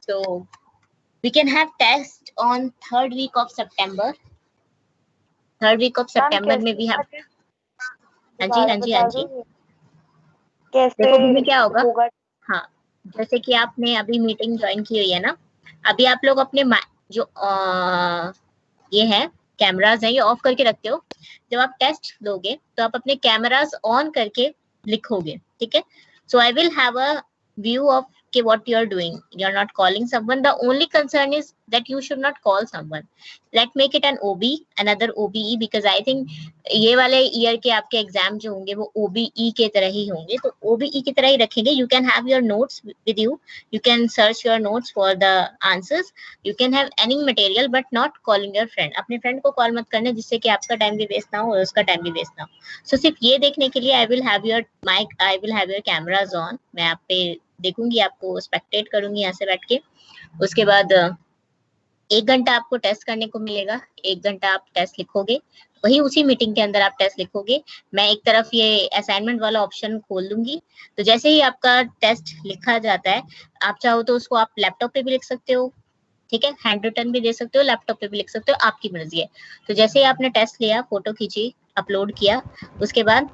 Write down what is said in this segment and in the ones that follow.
So we can have test on third week of September. Third week of September में भी have. हाँ जी हाँ जी हाँ जी। देखो भी क्या होगा। हाँ, जैसे कि आपने अभी मीटिंग ज्वाइन की हुई है ना, अभी आप लोग अपने जो ये है कैमरास हैं ये ऑफ करके रखते हो। जब आप टेस्ट दोगे तो आप अपने कैमरास ऑन करके लिखोगे, ठीक है। So I will have a view of कि what you are doing. You are not calling someone. The only concern is that you should not call someone. Let's make it an OB, another OBE, because I think ये वाले year के आपके exam जो होंगे वो OBE के तरह ही होंगे, तो OBE की तरह ही रखेंगे. You can have your notes with you. You can search your notes for the answers. You can have any material, but not calling your friend. अपने फ्रेंड को कॉल मत करना जिससे कि आपका टाइम भी वेस्ट ना हो और उसका टाइम भी वेस्ट ना हो. So सिर्फ ये देखने के लिए I will have your mic, I will have your cameras on. मैं आप पे देखूंगी, आपको स्पेक्टेट करूंगी यहाँ से बैठ के. उसके बाद 1 घंटा आपको टेस्ट करने को मिलेगा. 1 घंटा आप टेस्ट लिखोगे, वही उसी मीटिंग के अंदर आप टेस्ट लिखोगे. मैं एक तरफ ये असाइनमेंट वाला ऑप्शन खोल दूंगी, तो जैसे ही आपका टेस्ट लिखा जाता है, आप चाहो तो उसको आप लैपटॉप पे भी लिख सकते हो, ठीक है. हैंड रिटन भी दे सकते हो, लैपटॉप पे भी लिख सकते हो, आपकी मर्जी है. तो जैसे ही आपने टेस्ट लिया, फोटो खींची, अपलोड किया, उसके बाद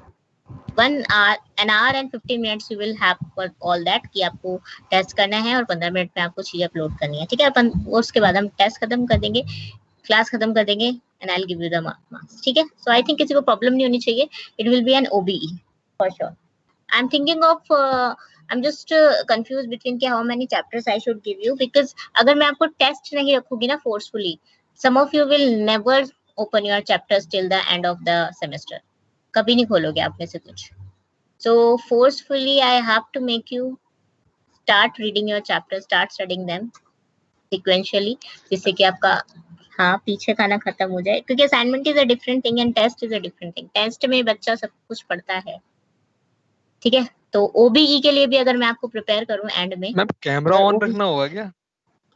1 hour and 15 minutes you will have for all that कि आपको टेस्ट करना है और 15 मिनट में आपको चीजें अपलोड करनी है, ठीक है. अपन उसके बाद हम टेस्ट खत्म कर देंगे, क्लास खत्म कर देंगे, and I will give you the marks, ठीक है. सो आई थिंक किसी को प्रॉब्लम नहीं होनी चाहिए. It will be an OBE for sure. I am thinking of I'm just confused between कि how many chapters I should give you, because अगर मैं आपको टेस्ट नहीं रखूंगी ना forcefully, some of you will never open your chapters till the end of the semester. कभी नहीं खोलोगे आप में से कुछ. So forcefully I have to make you start reading your chapters, start studying them sequentially, जिससे कि आपका हाँ पीछे खाना खत्म हो जाए, क्योंकि assignment is a different thing and test is a different thing. Test में बच्चा सब कुछ पढ़ता है, ठीक है. तो OBE के लिए भी अगर मैं आपको प्रिपेयर करूं एंड में, मैम कैमरा ऑन रखना होगा क्या?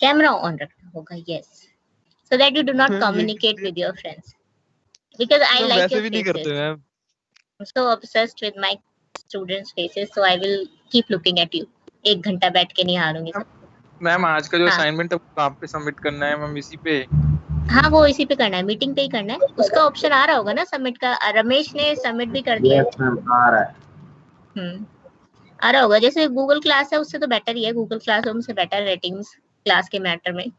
कैमरा ऑन रखना होगा, yes, so that you do not communicate with your friends, because I like your faces. I'm so obsessed with my students faces, so I will keep looking at you. 1 घंटा बैठ के नहीं हारूंगी सब. Ma'am आज का जो असाइनमेंट है कहाँ पे सबमिट करना है मैम? इसी पे? हाँ वो इसी पे करना है, मीटिंग पे ही करना है. उसका ऑप्शन आ रहा होगा ना सबमिट का. रमेश ने सबमिट भी कर दिया है. आ रहा है. आ रहा होगा. जैसे गूगल क्लास है उससे तो बेटर ही है, गूगल क्लासरूम से बेटर रेटिंग्स क्लास के मैटर में.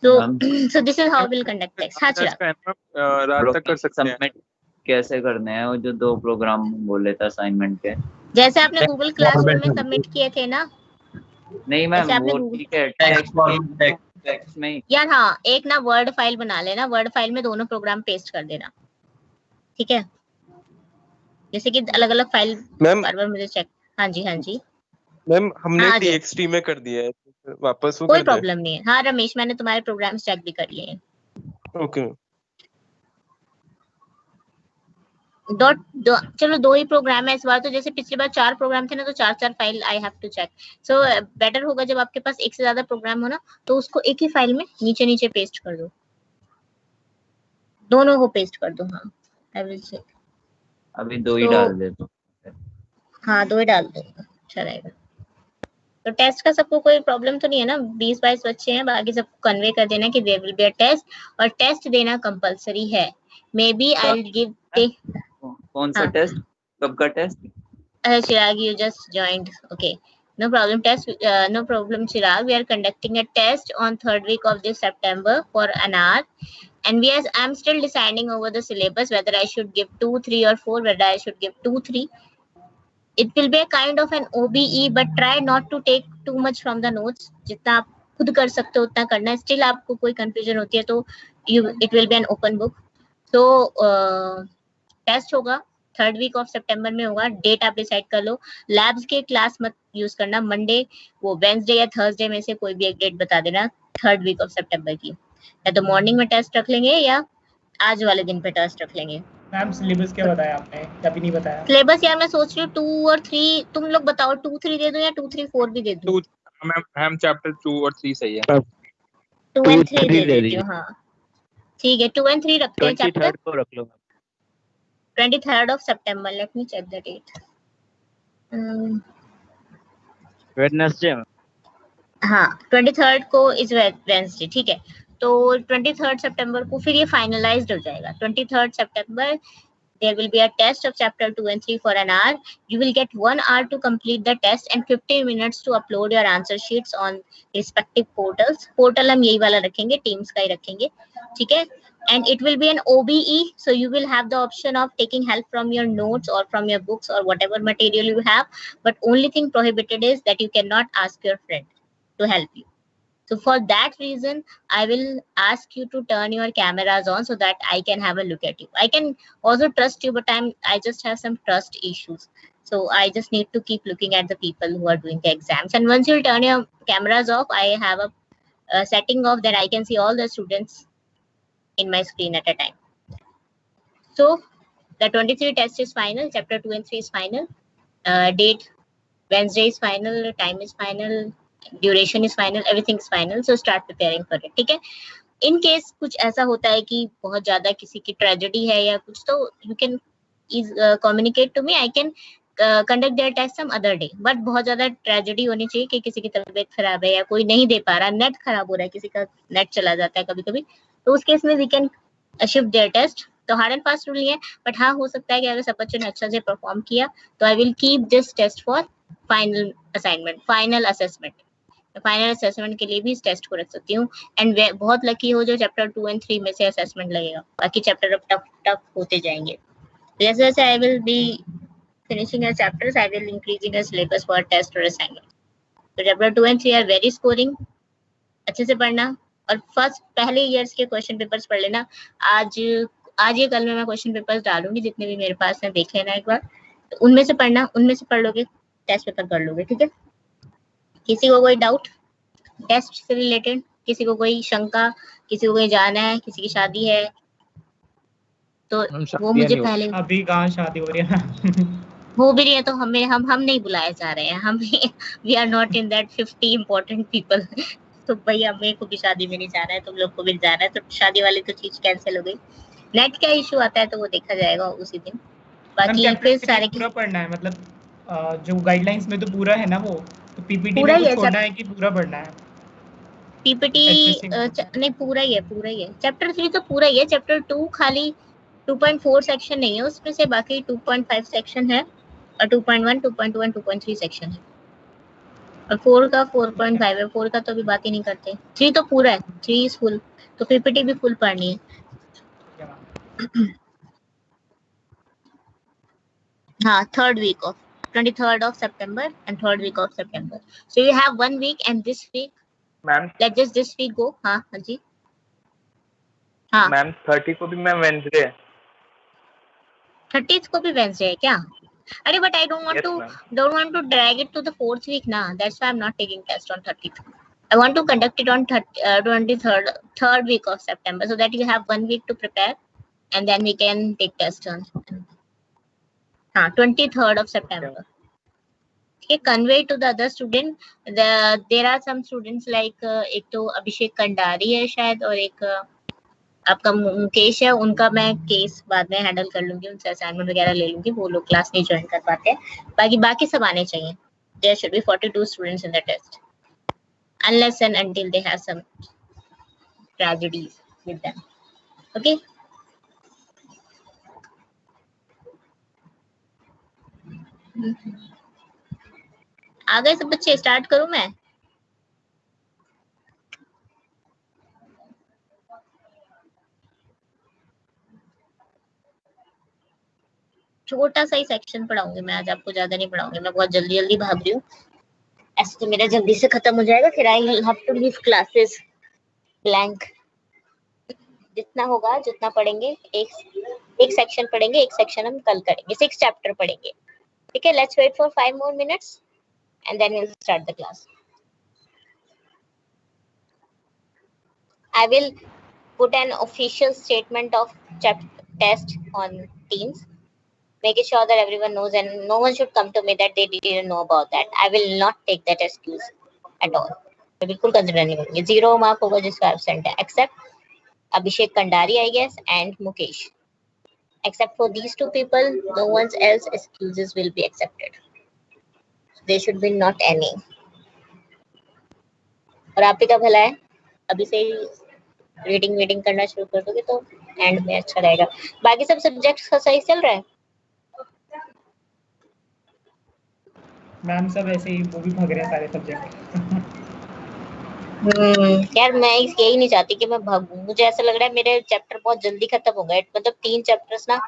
so this is how we'll conduct this. हाँ चिराग, रात तक कर सकते हैं. सबमिट कैसे करने हैं वो जो 2 प्रोग्राम बोले थे असाइनमेंट के? जैसे आपने गूगल क्लासरूम में सबमिट किए थे ना. नहीं मैम वो ठीक है, टेक्स्ट में यार. हाँ एक ना वर्ड फाइल बना लेना, वर्ड फाइल में दोनों प्रोग्राम पेस्ट कर देना, ठीक है. जैसे कि अलग अलग फाइल बार-बार मुझे चेक. हाँ जी हाँ जी मैम हमने TXT में कर दिया है, वापस वो कोई प्रॉब्लम नहीं है. हाँ रमेश, मैंने तुम्हारे प्रोग्राम चेक भी कर लिए हैं. ओके. चलो 2 ही प्रोग्राम है इस बार तो. जैसे पिछली बार 4 प्रोग्राम थे ना, तो 4 file I have to check. So better होगा जब आपके पास एक से ज्यादा प्रोग्राम हो ना, तो उसको एक ही फाइल में नीचे नीचे पेस्ट कर दो, दोनों को पेस्ट कर दो. हाँ आई विल चेक. अभी 2 ही डाल दे तो. हाँ 2 ही डाल दो, अच्छा रहेगा. तो टेस्ट का सबको कोई प्रॉब्लम तो नहीं है ना? 20-22 बच्चे हैं, बाकी सबको कन्वे कर देना कि there will be a test, और टेस्ट देना कंपलसरी है. Maybe I will give. कौन सा टेस्ट? कब का test? Chirag, you just joined. Okay, no problem. No problem, Chirag. We are conducting a test on 3rd week of this September for an hour, and I'm still deciding over the syllabus whether I should give 2, 3, or 4. Whether I should give 2, 3. It will be a kind of an OBE, but try not to take too much from the notes. जितना आप खुद कर सकते हो उतना करना है. Still आपको कोई confusion होती है तो it will be an open book. So test होगा 3rd week of September में होगा. डेट आप डिसाइड कर लो. लैब्स के क्लास मत यूज करना. मंडे, वो वेंसडे या थर्सडे में से कोई भी एक डेट बता देना 3rd week of September की. या तो मॉर्निंग में टेस्ट रख लेंगे या आज वाले दिन पे टेस्ट रख लेंगे. मैम सिलेबस क्या बताया आपने? कभी नहीं बताया सिलेबस. यार मैं सोच रही हूँ 2 और 3. तुम लोग बताओ 2, 3 दे दूं या 2, 3, 4 भी दे दूं? मैम चैप्टर 2 और 3 सही है. 2 and 3 दे देती हूँ. हाँ ठीक है, 2 and 3 रखते हैं. चैप्टर को रख लो. 23rd of September. Let me check the date. Wednesday. हाँ 23rd को इज वेंसडे, ठीक है। तो 23rd सितंबर को फिर ये फाइनलाइज्ड हो जाएगा। 23rd September there will be a test of chapter 2 and 3 for an hour. You will get 1 hour to complete the test and 15 minutes to upload your answer sheets on respective portals. Portal हम यही वाला रखेंगे, Teams का ही रखेंगे, ठीक है। And it will be an OBE, so you will have the option of taking help from your notes or from your books or whatever material you have. But only thing prohibited is that you cannot ask your friend to help you. So for that reason, I will ask you to turn your cameras on so that I can have a look at you. I can also trust you, but I just have some trust issues. So I just need to keep looking at the people who are doing the exams. And once you turn your cameras off, I have a setting off that I can see all the students in my screen at a time. So the 23 test is final, chapter 2 and 3 is final, date Wednesday is final, time is final, duration is final, everything is final, so start preparing for it, ठीक है। In case कुछ ऐसा होता है कि बहुत ज्यादा किसी की ट्रेजेडी है या कुछ, तो you can communicate to me, I can conduct their test some other day. But बहुत ज्यादा ट्रेजेडी होनी चाहिए कि किसी की तबीयत खराब है या कोई नहीं दे पा रहा, नेट खराब हो रहा है, किसी का नेट चला जाता है कभी कभी, तो उस केस में we can shift their test. तो हार्ड एंड फास्ट रूल नहीं है, बट हाँ हो सकता है कि अगर सब बच्चों ने अच्छा से परफॉर्म किया तो I will keep this test for final assignment, final assessment. Final assessment के लिए भी इस टेस्ट को रख सकती हूँ। एंड बहुत लकी हो जो चैप्टर 2 एंड 3 में से असेसमेंट लगेगा, बाकी चैप्टर अब टफ होते जाएंगे। जैसे जैसे I will be finishing your chapters, I will increasing your syllabus for test और असाइनमेंट। तो chapter 2 and 3 are very scoring, अच्छे से पढ़ना। और फर्स्ट पहले ईयर्स के क्वेश्चन पेपर्स पढ़ लेना। आज या कल में मैं क्वेश्चन पेपर्स डालूंगी, जितने भी मेरे पास है देख लेना एक बार, तो उनमें से पढ़ना, उनमें से पढ़ लोगे टेस्ट पेपर कर लोगे, ठीक है। किसी को कोई डाउट टेस्ट से रिलेटेड, किसी को कोई शंका, किसी को कोई जाना है, किसी की शादी है, तो वो मुझे पहले, अभी कहाँ शादी हो रही है ना हो भी रही है तो हम नहीं बुलाए जा रहे हैं, हम we are not in that 50 important people. तो भैया मेरे को भी शादी में नहीं जाना है, तुम लोग को भी जाना है, तो शादी वाली तो चीज कैंसिल हो गई। नेट का इशू आता है तो वो देखा जाएगा उसी दिन। बाकी फिर सारे पूरा पढ़ना है, मतलब जो गाइडलाइंस में तो पूरा है ना वो, तो पीपीटी पूरा में ही कुछ है, छोड़ना है कि पूरा पढ़ना है? पीपीटी नहीं पूरा ही है। चैप्टर 3 तो पूरा ही है, चैप्टर 2 खाली 2.4 सेक्शन नहीं है उसमें से, बाकी 2.5 सेक्शन है और 2.1, 2.2 एंड 2.3 सेक्शन है, और 4 का 4.5 है। 4 का तो अभी बात ही नहीं करते। 3 तो पूरा है, 3 इज फुल, तो पीपीटी भी फुल पढ़नी है। हाँ, third week of 23rd of September and third week of September. So you have 1 week and this week, ma'am let just this week go. हाँ जी, हाँ मैम 30 को भी मैम वेडनेसडे है। 30th को भी वेंसडे है क्या? अरे but I don't want to drag it to the 4th week ना, that's why I'm not taking test on 30th. I want to conduct it on 3rd week of September, so that you have 1 week to prepare and then we can take test on 23rd of September. Okay, convey to the other student. There are some students like एक तो अभिषेक कंडारी है शायद, और एक आपका मुकेश है, उनका मैं केस बाद में हैंडल कर लूंगी, उनसे असाइनमेंट वगैरह ले लूंगी, वो लोग क्लास नहीं ज्वाइन कर पाते हैं। बाकी सब आने चाहिए। There should be 42 students in the test, unless and until they have some tragedies with them. Okay. आ गए सब बच्चे? स्टार्ट करूं मैं? छोटा सा ही सेक्शन पढ़ाऊंगी मैं आज, आपको ज्यादा नहीं पढ़ाऊंगी, मैं बहुत जल्दी भाग रही हूँ। ऐसे तो मेरा जल्दी से खत्म हो जाएगा, फिर I have to leave classes blank. जितना होगा, जितना पढ़ेंगे, एक सेक्शन पढ़ेंगे, एक सेक्शन हम कल करेंगे, 6 चैप्टर पढ़ेंगे, ठीक है। Let's wait for 5 more minutes and then we'll start the class. I will put an official statement of test on Teams, making sure that everyone knows, and no one should come to me that they didn't know about that. I will not take that excuse at all. मैं बिल्कुल consider नहीं करूंगी। 0 mark होगा जिसका absent है, except Abhishek Kandari, I guess, and Mukesh. Except for these 2 people, no one's else excuses will be accepted. There should be not any. और आप ही का भला है, अभी से ही रीडिंग करना शुरू कर दोगे तो एंड में अच्छा रहेगा। बाकी सब सब्जेक्ट्स का सही चल रहा है? मैम सब ऐसे ही वो भी भाग रहे हैं सारे सब्जेक्ट। यार मैं यही नहीं चाहती कि मैं भागूं, मुझे ऐसा लग रहा है मेरे चैप्टर बहुत जल्दी खत्म हो गए, मतलब 3 चैप्टर्स ना,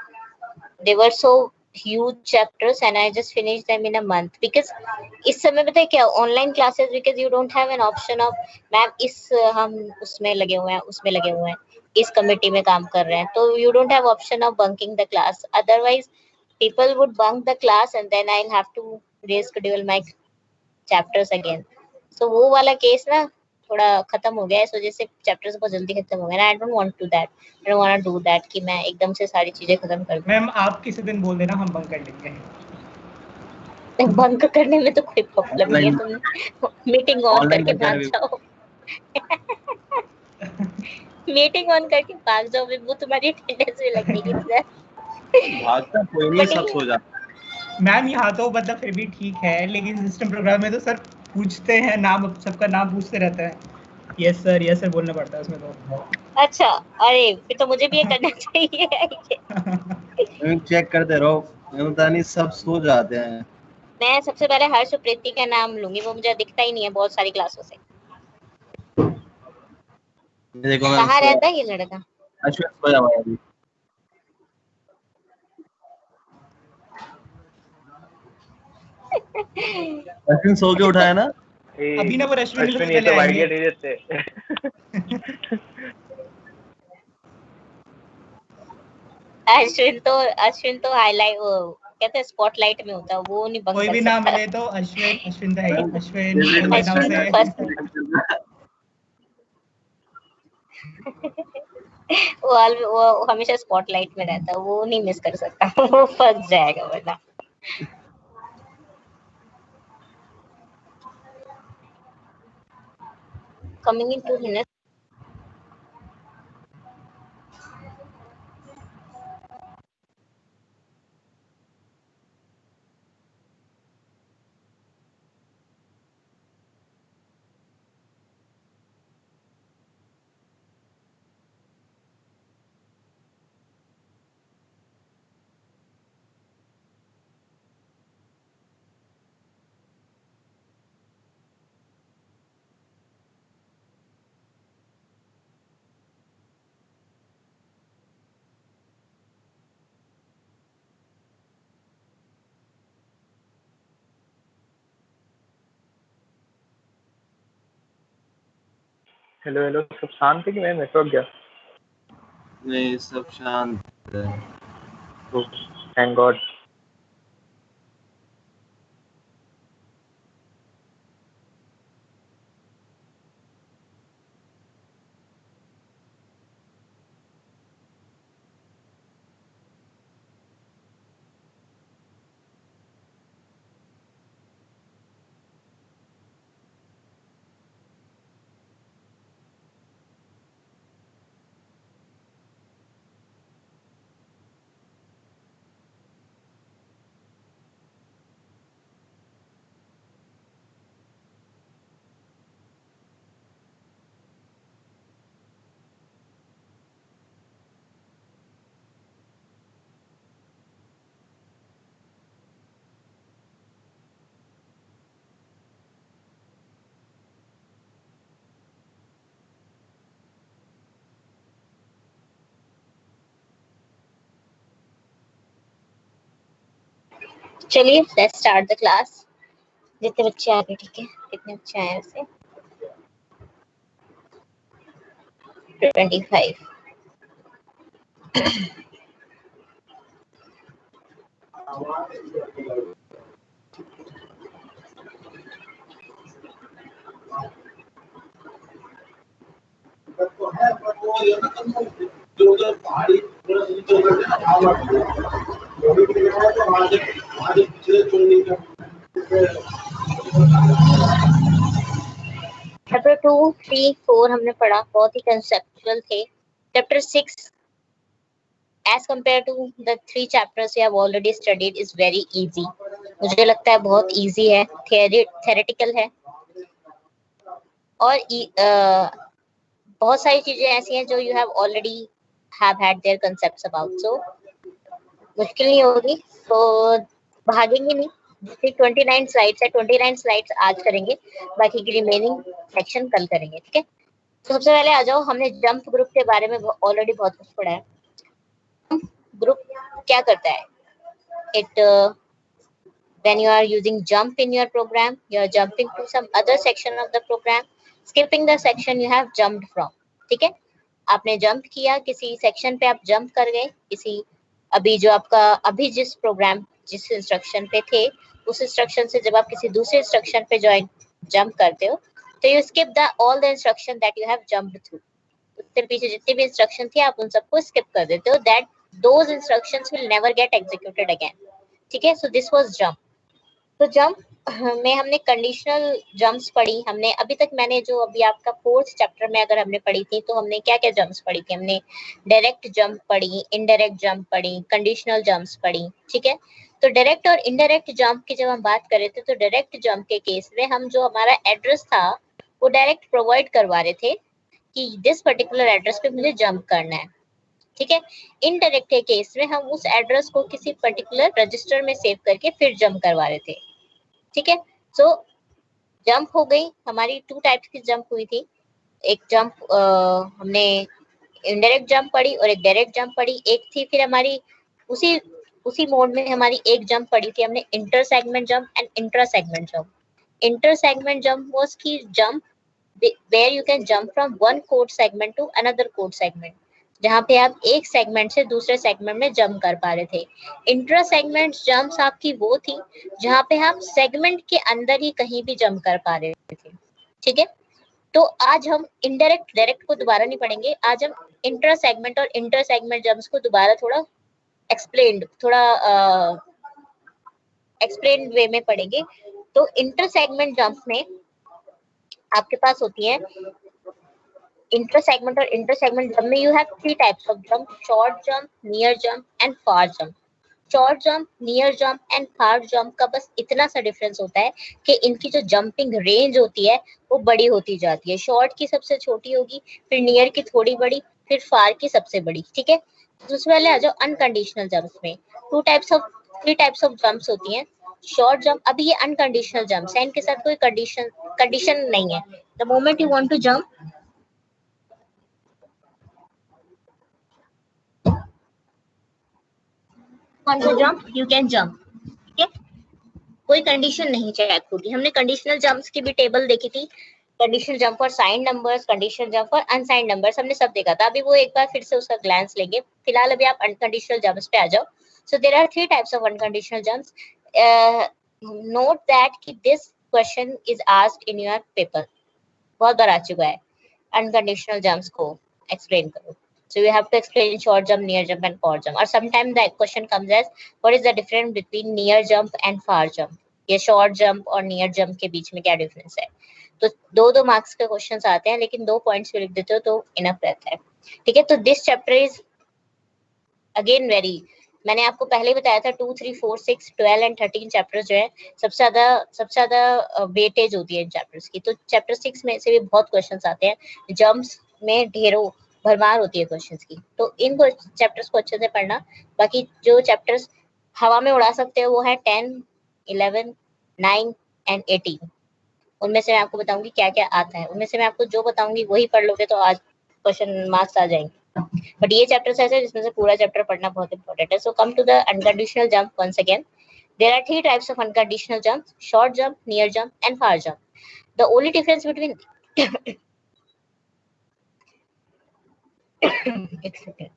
they were so huge chapters and I just finished them in a month because इस समय पता है क्या, online classes, because you don't have an option of ma'am हम उसमें लगे हुए हैं, उसमें लगे हुए हैं, इस कमेटी में काम कर रहे हैं, तो you don't have option of bunking the class, otherwise people would bunk the class and then I'll have to reschedule my chapters again, so वो वाला केस ना थोड़ा खत्म हो गया है, इस वजह से चैप्टर्स बहुत जल्दी खत्म हो गए ना, I don't want to that, I don't want to do that कि मैं एकदम से सारी चीजें खत्म कर दूं। मैम आप किसी दिन बोल देना हम बंक कर लेंगे। बंक करने में तो कोई प्रॉब्लम नहीं है, तुम मीटिंग ऑन करके भाग जाओ। मीटिंग ऑन करके भाग जाओ, वो तुम्हारी अटेंडेंस में लग जाएगी सर। भागता कोई नहीं, सब सो जाता। मैम यहाँ तो मतलब फिर भी ठीक है, लेकिन सिस्टम प्रोग्राम में तो सर पूछते हैं नाम, सबका नाम पूछते रहते हैं, यस सर बोलना पड़ता है उसमें तो। अच्छा, अरे फिर तो मुझे भी ये करना चाहिए। चेक करते रहो, पता नहीं सब सो जाते हैं। मैं सबसे पहले हर्ष प्रीति का नाम लूंगी, वो मुझे दिखता ही नहीं है बहुत सारी क्लासों से। देखो कहाँ रहता है ये लड़का? अश्विन सो जा भाई अभी। अश्विन सो के उठा है ना अभी ना, वो अश्विन अश्विन ये तो आइडिया नहीं देते। अश्विन तो हाईलाइट, वो कहते हैं स्पॉटलाइट में होता है, वो नहीं बंक कोई कर भी सकता। नाम मिले तो अश्विन तो है ही, अश्विन बोल देना अश्विन उसे। फर्स्ट। वो हमेशा स्पॉटलाइट में रहता है, वो नहीं मिस कर सकता। वो फंस जाएगा वरना। Coming in 2 minutes. हेलो सब शांत है कि मैं नेटवर्क गया? नहीं, सब शांत है। Thank God. चलिए लेट्स स्टार्ट द क्लास। जितने बच्चे आ गए, ठीक है, कितने बच्चे आए वैसे? 25। चैप्टर 2, 3, 4 हमने पढ़ा, बहुत ही कंसेप्चुअल थे। Chapter 6 as compared to the 3 chapters you have already studied is very easy. मुझे लगता है बहुत easy है, theoretical है और बहुत सारी चीजें ऐसी हैं जो you have already have had their concepts about, so मुश्किल नहीं होगी, तो भागेंगे नहीं। 29 स्लाइड्स है, 29 स्लाइड्स आज करेंगे, बाकी की रिमेनिंग सेक्शन कल करेंगे, ठीक है। तो सबसे पहले आ जाओ, हमने जंप ग्रुप के बारे में ऑलरेडी बहुत कुछ पढ़ा है। ग्रुप क्या करता है? It when you are using jump in your program, you are jumping to some other section of the program, skipping the section you have jumped from, ठीक है। आपने जंप किया, किसी सेक्शन पे आप जंप कर गए, किसी अभी जो आपका अभी जिस प्रोग्राम जिस इंस्ट्रक्शन पे थे उस इंस्ट्रक्शन से जब आप किसी दूसरे इंस्ट्रक्शन पे जंप करते हो तो you skip the all the instruction that you have jumped through. उससे पीछे जितनी भी इंस्ट्रक्शन थी आप उन सबको स्किप कर देते हो, that those instructions will never get executed again, ठीक है। So this was jump. तो जंप में हमने कंडीशनल जंप्स पढ़ी, हमने अभी तक मैंने जो अभी आपका 4th चैप्टर में अगर हमने पढ़ी थी तो हमने क्या क्या जंप्स पढ़ी थी? हमने डायरेक्ट जंप पढ़ी, इनडायरेक्ट जंप पढ़ी, कंडीशनल जंप्स पढ़ी, ठीक है। तो डायरेक्ट और इनडायरेक्ट जंप की जब हम बात कर रहे थे तो डायरेक्ट जंप के केस में हम जो हमारा एड्रेस था वो डायरेक्ट प्रोवाइड करवा रहे थे कि दिस पर्टिकुलर एड्रेस पे मुझे जंप करना है, ठीक है। इनडायरेक्ट के केस में हम उस एड्रेस को किसी पर्टिकुलर रजिस्टर में सेव करके फिर जंप करवा रहे थे, ठीक है। सो जंप हो गई हमारी, 2 टाइप्स की जंप हुई थी। एक जंप हमने इनडायरेक्ट जंप पढ़ी और एक डायरेक्ट जंप पढ़ी। एक थी फिर हमारी उसी मोड में हमारी एक जंप पढ़ी थी हमने inter segment jump and intra segment jump. Inter segment jump was की jump where you can jump from one code segment to another code segment, जहाँ पे आप एक सेगमेंट से दूसरे सेगमेंट में जंप कर पा रहे थे। इंट्रा सेगमेंट जंप्स आपकी वो थी जहाँ पे आप सेगमेंट के अंदर ही कहीं भी जंप कर पा रहे थे, ठीक है। तो आज हम इनडायरेक्ट डायरेक्ट को दोबारा नहीं पढ़ेंगे, आज हम इंट्रा सेगमेंट और इंटर सेगमेंट जंप्स को दोबारा थोड़ा एक्सप्लेन वे में पढ़ेंगे। तो इंटर सेगमेंट जंप में आपके पास होती है इंटर सेगमेंट और इंटर सेगमेंट जंप में you have 3 types of jump, short jump, near jump and far jump. Short jump, near jump and far jump का बस इतना सा डिफरेंस होता है कि इनकी जो जंपिंग रेंज होती है वो बड़ी होती जाती है। शॉर्ट की सबसे छोटी होगी, फिर नियर की थोड़ी बड़ी, फिर फार की सबसे बड़ी, ठीक है। दूसरे वाले आ जाओ अनकंडीशनल जंप्स में। 3 टाइप्स ऑफ जंप्स होती हैं। शॉर्ट जंप, अभी ये अनकंडीशनल जंप्स है, इनके साथ कोई कंडीशन नहीं है। The moment you want to jump, you can jump, ठीक है। कोई कंडीशन नहीं चेक होगी। हमने कंडीशनल जंप्स की भी टेबल देखी थी, conditional jump for signed numbers, conditional jump for unsigned numbers, हमने सब देखा था। अभी वो एक बार फिर से उसका ग्लांस लेंगे। फिलहाल अभी आप अनकंडीशनल जंप्स पे आ जाओ। So there are 3 types of unconditional jumps. Note that कि this question is asked in your paper, बहुत बार आ चुका है। अनकंडीशनल जंप्स को एक्सप्लेन करो। So you have to explain short jump, near jump and far jump. और sometimes the question comes as what is the difference between near jump and far jump? ये short jump और near jump के बीच में क्या difference है? तो 2 marks के questions आते हैं, लेकिन 2 पॉइंट्स भी लिख देते हो तो इनफ रहता है, ठीक है। तो this chapter is again very, मैंने आपको पहले ही बताया था 2, 3, 4, 6, 12 एंड 13 चैप्टर्स जो है सबसे ज्यादा वेटेज होती है इन चैप्टर्स की। तो चैप्टर 6 में से भी बहुत क्वेश्चंस आते हैं। जंप्स में ढेरों भरमार होती है क्वेश्चंस की, तो इन चैप्टर्स को अच्छे से पढ़ना। बाकी जो चैप्टर्स हवा में उड़ा सकते हो वो है 10, 11, 9 एंड 18। उनमें से मैं आपको बताऊंगी क्या क्या आता है, उनमें से मैं आपको जो बताऊंगी वही पढ़ लोगे तो आज क्वेश्चन मार्क्स आ जाएंगे। बट ये चैप्टर्स ऐसे जिसमें से पूरा चैप्टर पढ़ना बहुत इंपॉर्टेंट है। So come to the unconditional jump once again. There are 3 types of unconditional jump, short jump, near jump and far jump. The only difference between एक second,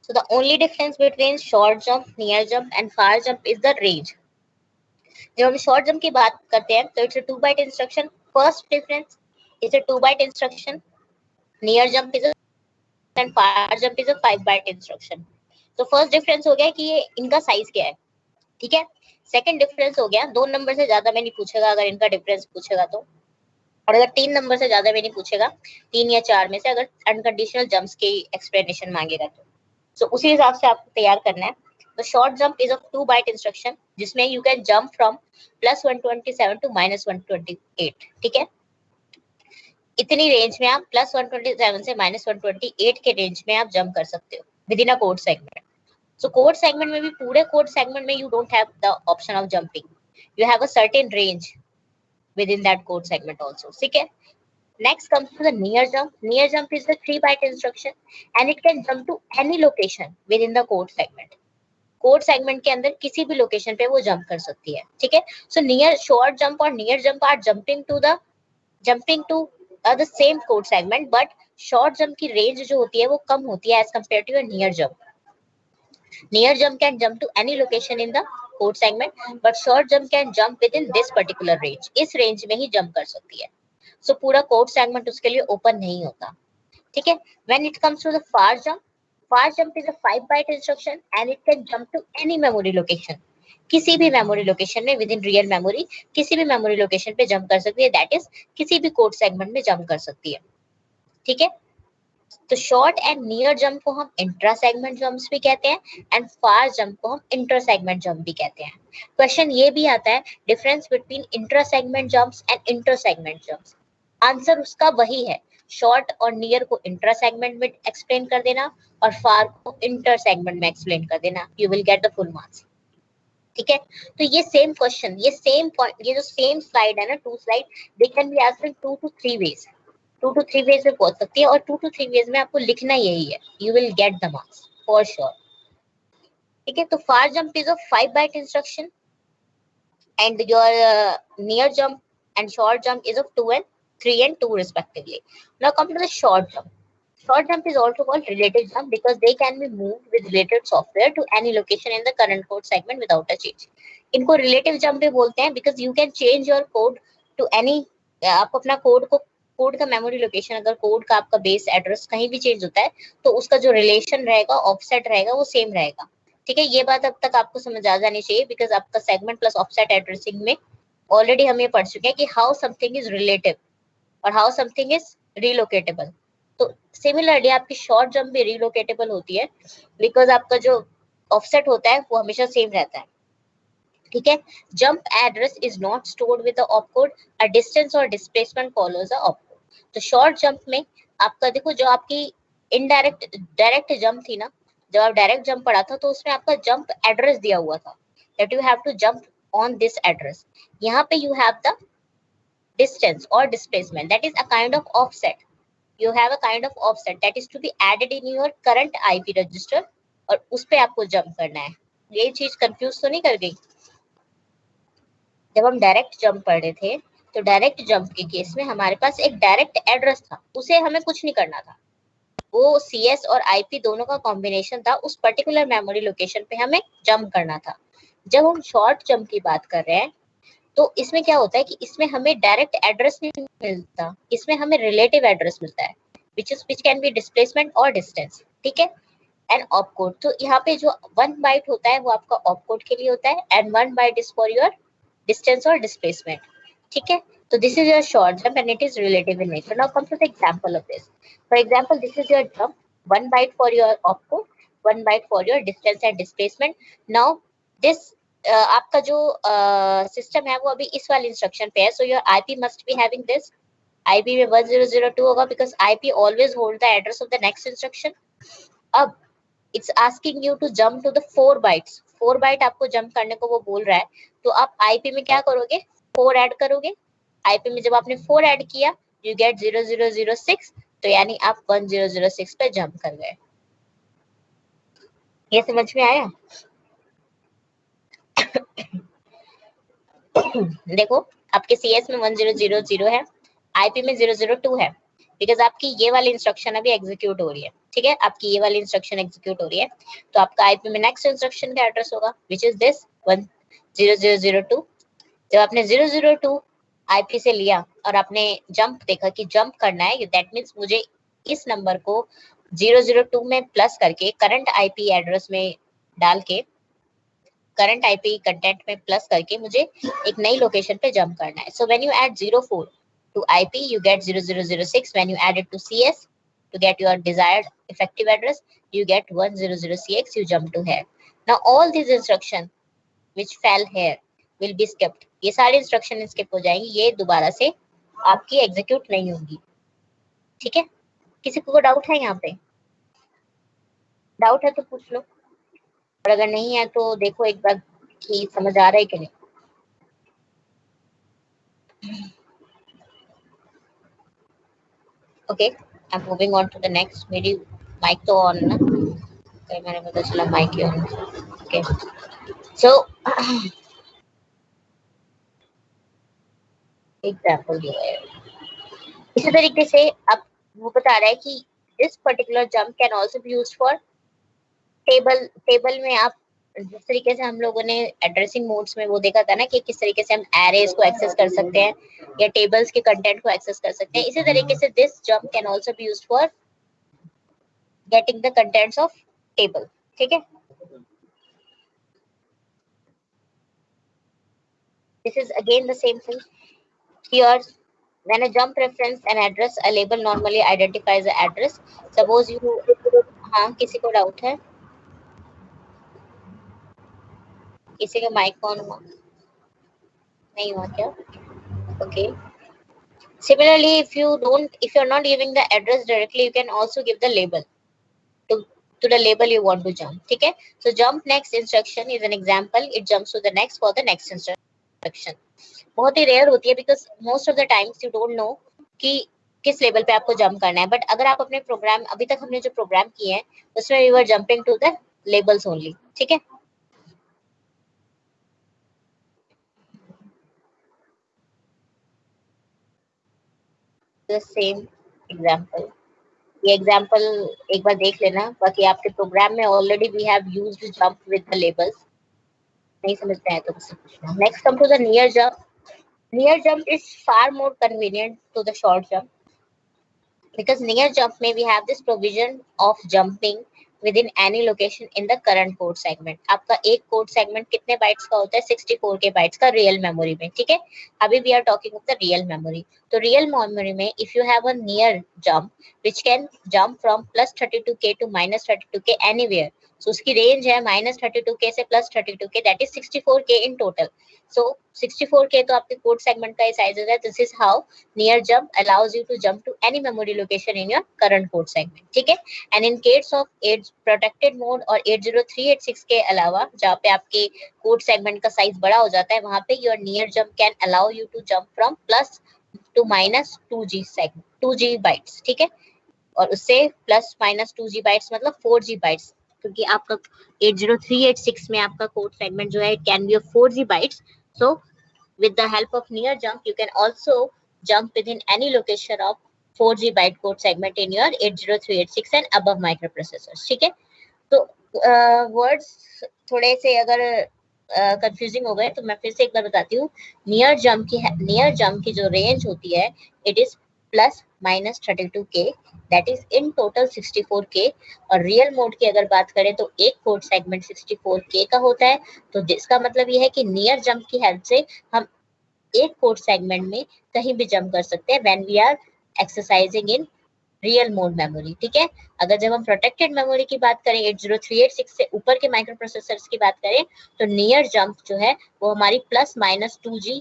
so the only difference between short jump, near jump and far jump is the range. जब हम short jump की बात करते हैं तो it's a 2 byte instruction. First difference, it's a 2 byte instruction. Near jump is and far jump is a 5 byte instruction. तो first difference हो गया कि ये इनका साइज क्या है, ठीक है। सेकंड डिफरेंस हो गया, 2 नंबर से ज्यादा में नहीं पूछेगा, अगर इनका डिफरेंस पूछेगा तो और अगर 3 नंबर से ज्यादा भी नहीं पूछेगा, 3 या 4 में से अगर अनकंडीशनल जंप्स की एक्सप्लेनेशन मांगेगा तो उसी हिसाब से आपको तैयार करना है। तो short jump is a 2 byte instruction जिसमें you can jump from +127 to -128, ठीक है। इतनी रेंज में आप +127 से -128 के रेंज में आप जंप कर सकते हो with in a code segment. So code segment में भी, पूरे कोड सेगमेंट में you don't have the option of jumping, you have a certain range with in that code segment also, ठीक है। Next comes to the near jump. Near jump is the 3 byte instruction and it can jump to any location within the code segment. Code segment के अंदर किसी भी location पे वो jump कर सकती है, ठीक है। सो नियर शॉर्ट जंप और near jump are jumping to the same code segment, but short jump की रेंज जो होती है वो कम होती है as compare to your near jump. Near jump can jump to any location in the code segment, but short jump can jump within this particular range, इस range में ही जंप कर सकती है। सो पूरा कोड सेगमेंट उसके लिए open नहीं होता, ठीक है। When it comes to the far jump is a 5 byte instruction and it can jump to any memory location, किसी भी मेमोरी लोकेशन में विद इन रियल मेमोरी, किसी भी मेमोरी लोकेशन पे जंप कर सकती है, दैट इज किसी भी कोड सेगमेंट में जंप कर सकती है, ठीक है। तो शॉर्ट एंड नियर जंप को हम इंट्रा सेगमेंट जंप्स भी कहते हैं एंड फार जंप को हम इंटर सेगमेंट जंप भी कहते हैं। क्वेश्चन ये भी आता है difference between intra segment jumps and inter segment jumps. Answer उसका वही है, शॉर्ट और नियर को इंट्रा सेगमेंट में एक्सप्लेन कर देना और फार को इंटर सेगमेंट में एक्सप्लेन कर देना, you will get the full marks, ठीक है। तो ये सेम क्वेश्चन, ये सेम पॉइंट, ये जो सेम स्लाइड है ना, 2 slide, they can be answered 2 to 3 ways, 2 to 3 ways में पहुंच सकती है और 2 to 3 ways में आपको लिखना यही है, you will get the marks for sure, ठीक है। तो far jump is a 5 byte instruction and your near jump and short jump is of 3 and 2 respectively. Now come to the short jump. Short jump is also called relative jump because they can be moved with related software to any location in the current code segment without a change. इनको relative jump भी बोलते हैं because you can change your code to any, आप अपना code का memory location, अगर code का आपका बेस एड्रेस कहीं भी चेंज होता है तो उसका जो रिलेशन रहेगा, ऑफसेट रहेगा, वो सेम रहेगा, ठीक है। ये बात अब तक आपको समझ आ जानी चाहिए बिकॉज आपका सेगमेंट प्लस ऑफसेट एड्रेसिंग में ऑलरेडी हम ये पढ़ चुके हैं कि हाउ समथिंग इज रिलेटिव और हाउ समथिंग इज रिलोकेटेबल। तो सिमिलरली आपकी शॉर्ट जंप भी रिलोकेटेबल होती है बिकॉज आपका जो ऑफसेट होता है वो हमेशा सेम रहता है, ठीक है। Jump address is not stored with the opcode, a distance और डिस्प्लेसमेंट फॉलोज द ऑपकोड। तो शॉर्ट जंप में आपका देखो, जो आपकी डायरेक्ट जंप थी ना, जब आप डायरेक्ट जंप पढ़ा था तो उसमें आपका जंप एड्रेस दिया हुआ था that you have to jump on this address. यहाँ पे यू हैव द डिस्टेंस और displacement, that is a kind of offset, you have a kind of offset that is to be added in your current IP register और उस पे आपको jump करना है। ये चीज कंफ्यूज तो नहीं कर गई? जब हम डायरेक्ट जंप पढ़ रहे थे तो डायरेक्ट जंप के केस में हमारे पास एक डायरेक्ट एड्रेस था, उसे हमें कुछ नहीं करना था, वो CS और IP दोनों का कॉम्बिनेशन था, उस पर्टिकुलर मेमोरी लोकेशन पे हमें जंप करना था। जब हम शॉर्ट जंप की बात कर रहे हैं तो इसमें क्या होता है कि इसमें हमें डायरेक्ट एड्रेस नहीं मिलता, इसमें हमें रिलेटिव एड्रेस मिलता है which कैन बी डिस्प्लेसमेंट और डिस्टेंस, ठीक है, एंड ऑपकोड। तो यहाँ पे जो 1 बाइट होता है वो आपका ऑपकोड के लिए होता है and 1 byte is for your distance और डिस्प्लेसमेंट, ठीक है। So this is your short jump and it is relative in nature. Now come to the example of this. For example, this is your jump, 1 byte for your opcode, 1 byte for your distance and displacement. Now this आपका जो system है वो अभी इस वाले instruction पे है, so your IP must be having this. IP में 1002 होगा because IP always hold the address of the next instruction. अब it's asking you to jump to the 4 bytes. 4 byte आपको जंप करने को वो बोल रहा है, तो आप IP में क्या करोगे? 4 ऐड करोगे। IP में जब आपने 4 ऐड किया यू गेट 0006, तो यानी आप 1006 पे जंप कर गए। ये समझ में आया? देखो आपके CS में 1000 है, IP में 002 है बिकॉज आपकी ये वाली इंस्ट्रक्शन अभी एग्जीक्यूट हो रही है, ठीक है, आपकी ये वाली इंस्ट्रक्शन एग्जीक्यूट हो रही है, तो आपका IP में नेक्स्ट इंस्ट्रक्शन का एड्रेस होगा विच इज दिस 100002। जब आपने 002 IP से लिया और आपने जंप देखा कि जंप करना है, दैट मीन्स मुझे इस नंबर को 002 में प्लस करके करंट IP एड्रेस में डाल के, करंट IP कंटेंट में प्लस करके मुझे एक नई लोकेशन पे जंप करना है। So when you add 04 to IP, you get 0006. When you add it to CS to get your desired effective address, you get 1000CX, you jump to here. Now all these instructions which fell here will be skipped. ये सारी instruction skip हो जाएंगी, ये दोबारा से आपकी execute नहीं होंगी. ठीक है, किसी को डाउट है यहाँ पे? डाउट है तो पूछ लो, और अगर नहीं है तो देखो एक बार कि समझ आ रहा है कि नहीं. Okay, I'm moving on to the next. मेरी mic तो on ना, कहीं मैंने पता चला mic on. Okay, so example दिया है. इसी तरीके से अब वो बता रहा है कि this particular jump can also be used for table में आप जिस तरीके से हम लोगों ने एड्रेसिंग मोड्स में वो देखा था ना कि किस तरीके से हम एरेज को एक्सेस कर सकते हैं या टेबल्स के कंटेंट को एक्सेस कर सकते हैं. इसी तरीके से this jump can also be used for getting the contents of table. ठीक है, this is again the same thing here. When a jump reference an address, a label normally identifies the address. Suppose you, हाँ किसी को doubt है? किसी का mic on हुआ? नहीं हुआ क्या? Okay. Similarly, if you're not giving the address directly, you can also give the label to the label you want to jump. ठीक है? So jump next instruction is an example. It jumps to the next for the next instruction. बहुत ही rare होती है because most of the times you don't know कि किस level पे आपको jump करना है. बट अगर आप अपने प्रोग्राम, अभी तक हमने जो प्रोग्राम किए हैं उसमें we were jumping to the labels only. ठीक है? The same example. ये एग्जाम्पल एक बार देख लेना, बाकी आपके प्रोग्राम में already we have used jump with the labels. नहीं समझ में आया तो मुझसे पूछना. Next come to the near jump. Near jump is far more convenient to the short jump because near jump में we have this provision of jumping within any location in the current code segment. आपका एक code segment कितने bytes का होता है? 64 के bytes का real memory में. ठीक है, अभी we are talking of the real memory. तो रियल मेमोरी में if you have a near jump which can jump from +32k to -32k anywhere, so उसकी रेंज है -32k से +32k, that is 64k in total. So 64k तो आपके code segment का size है. This is how near jump allows you to jump to any memory location in your current code segment. ठीक है, and in case of 8 protected mode और 80386 के अलावा जहाँ पे आपके कोड सेगमेंट का साइज बड़ा हो जाता है, वहाँ पे your near jump can allow you to jump from plus to minus 2g segment 2g bytes. ठीक है, और उससे प्लस माइनस 2g बाइट्स मतलब 4g बाइट्स, क्योंकि आपका 80386 में आपका कोड सेगमेंट जो है it can be 4g bytes. So with the help of near jump you can also jump with in any location of 4g byte code segment in your 80386 and above microprocessors. ठीक है, तो words थोड़े से अगर confusing हो गए तो मैं फिर से एक बार बताती हूँ. नियर जंप की जो रेंज होती है it is +-32k, that is in total 64k. और रियल मोड की अगर बात करें तो एक कोड सेगमेंट 64k का होता है. तो जिसका मतलब ये है कि नियर जंप की हेल्प से हम एक कोड सेगमेंट में कहीं भी जंप कर सकते हैं when we are exercising in real mode memory. ठीक है, अगर जब हम प्रोटेक्टेड मेमोरी की बात करें 80386 से ऊपर के माइक्रोप्रोसेसर्स की बात करें तो नियर जंप जो है वो हमारी +-2g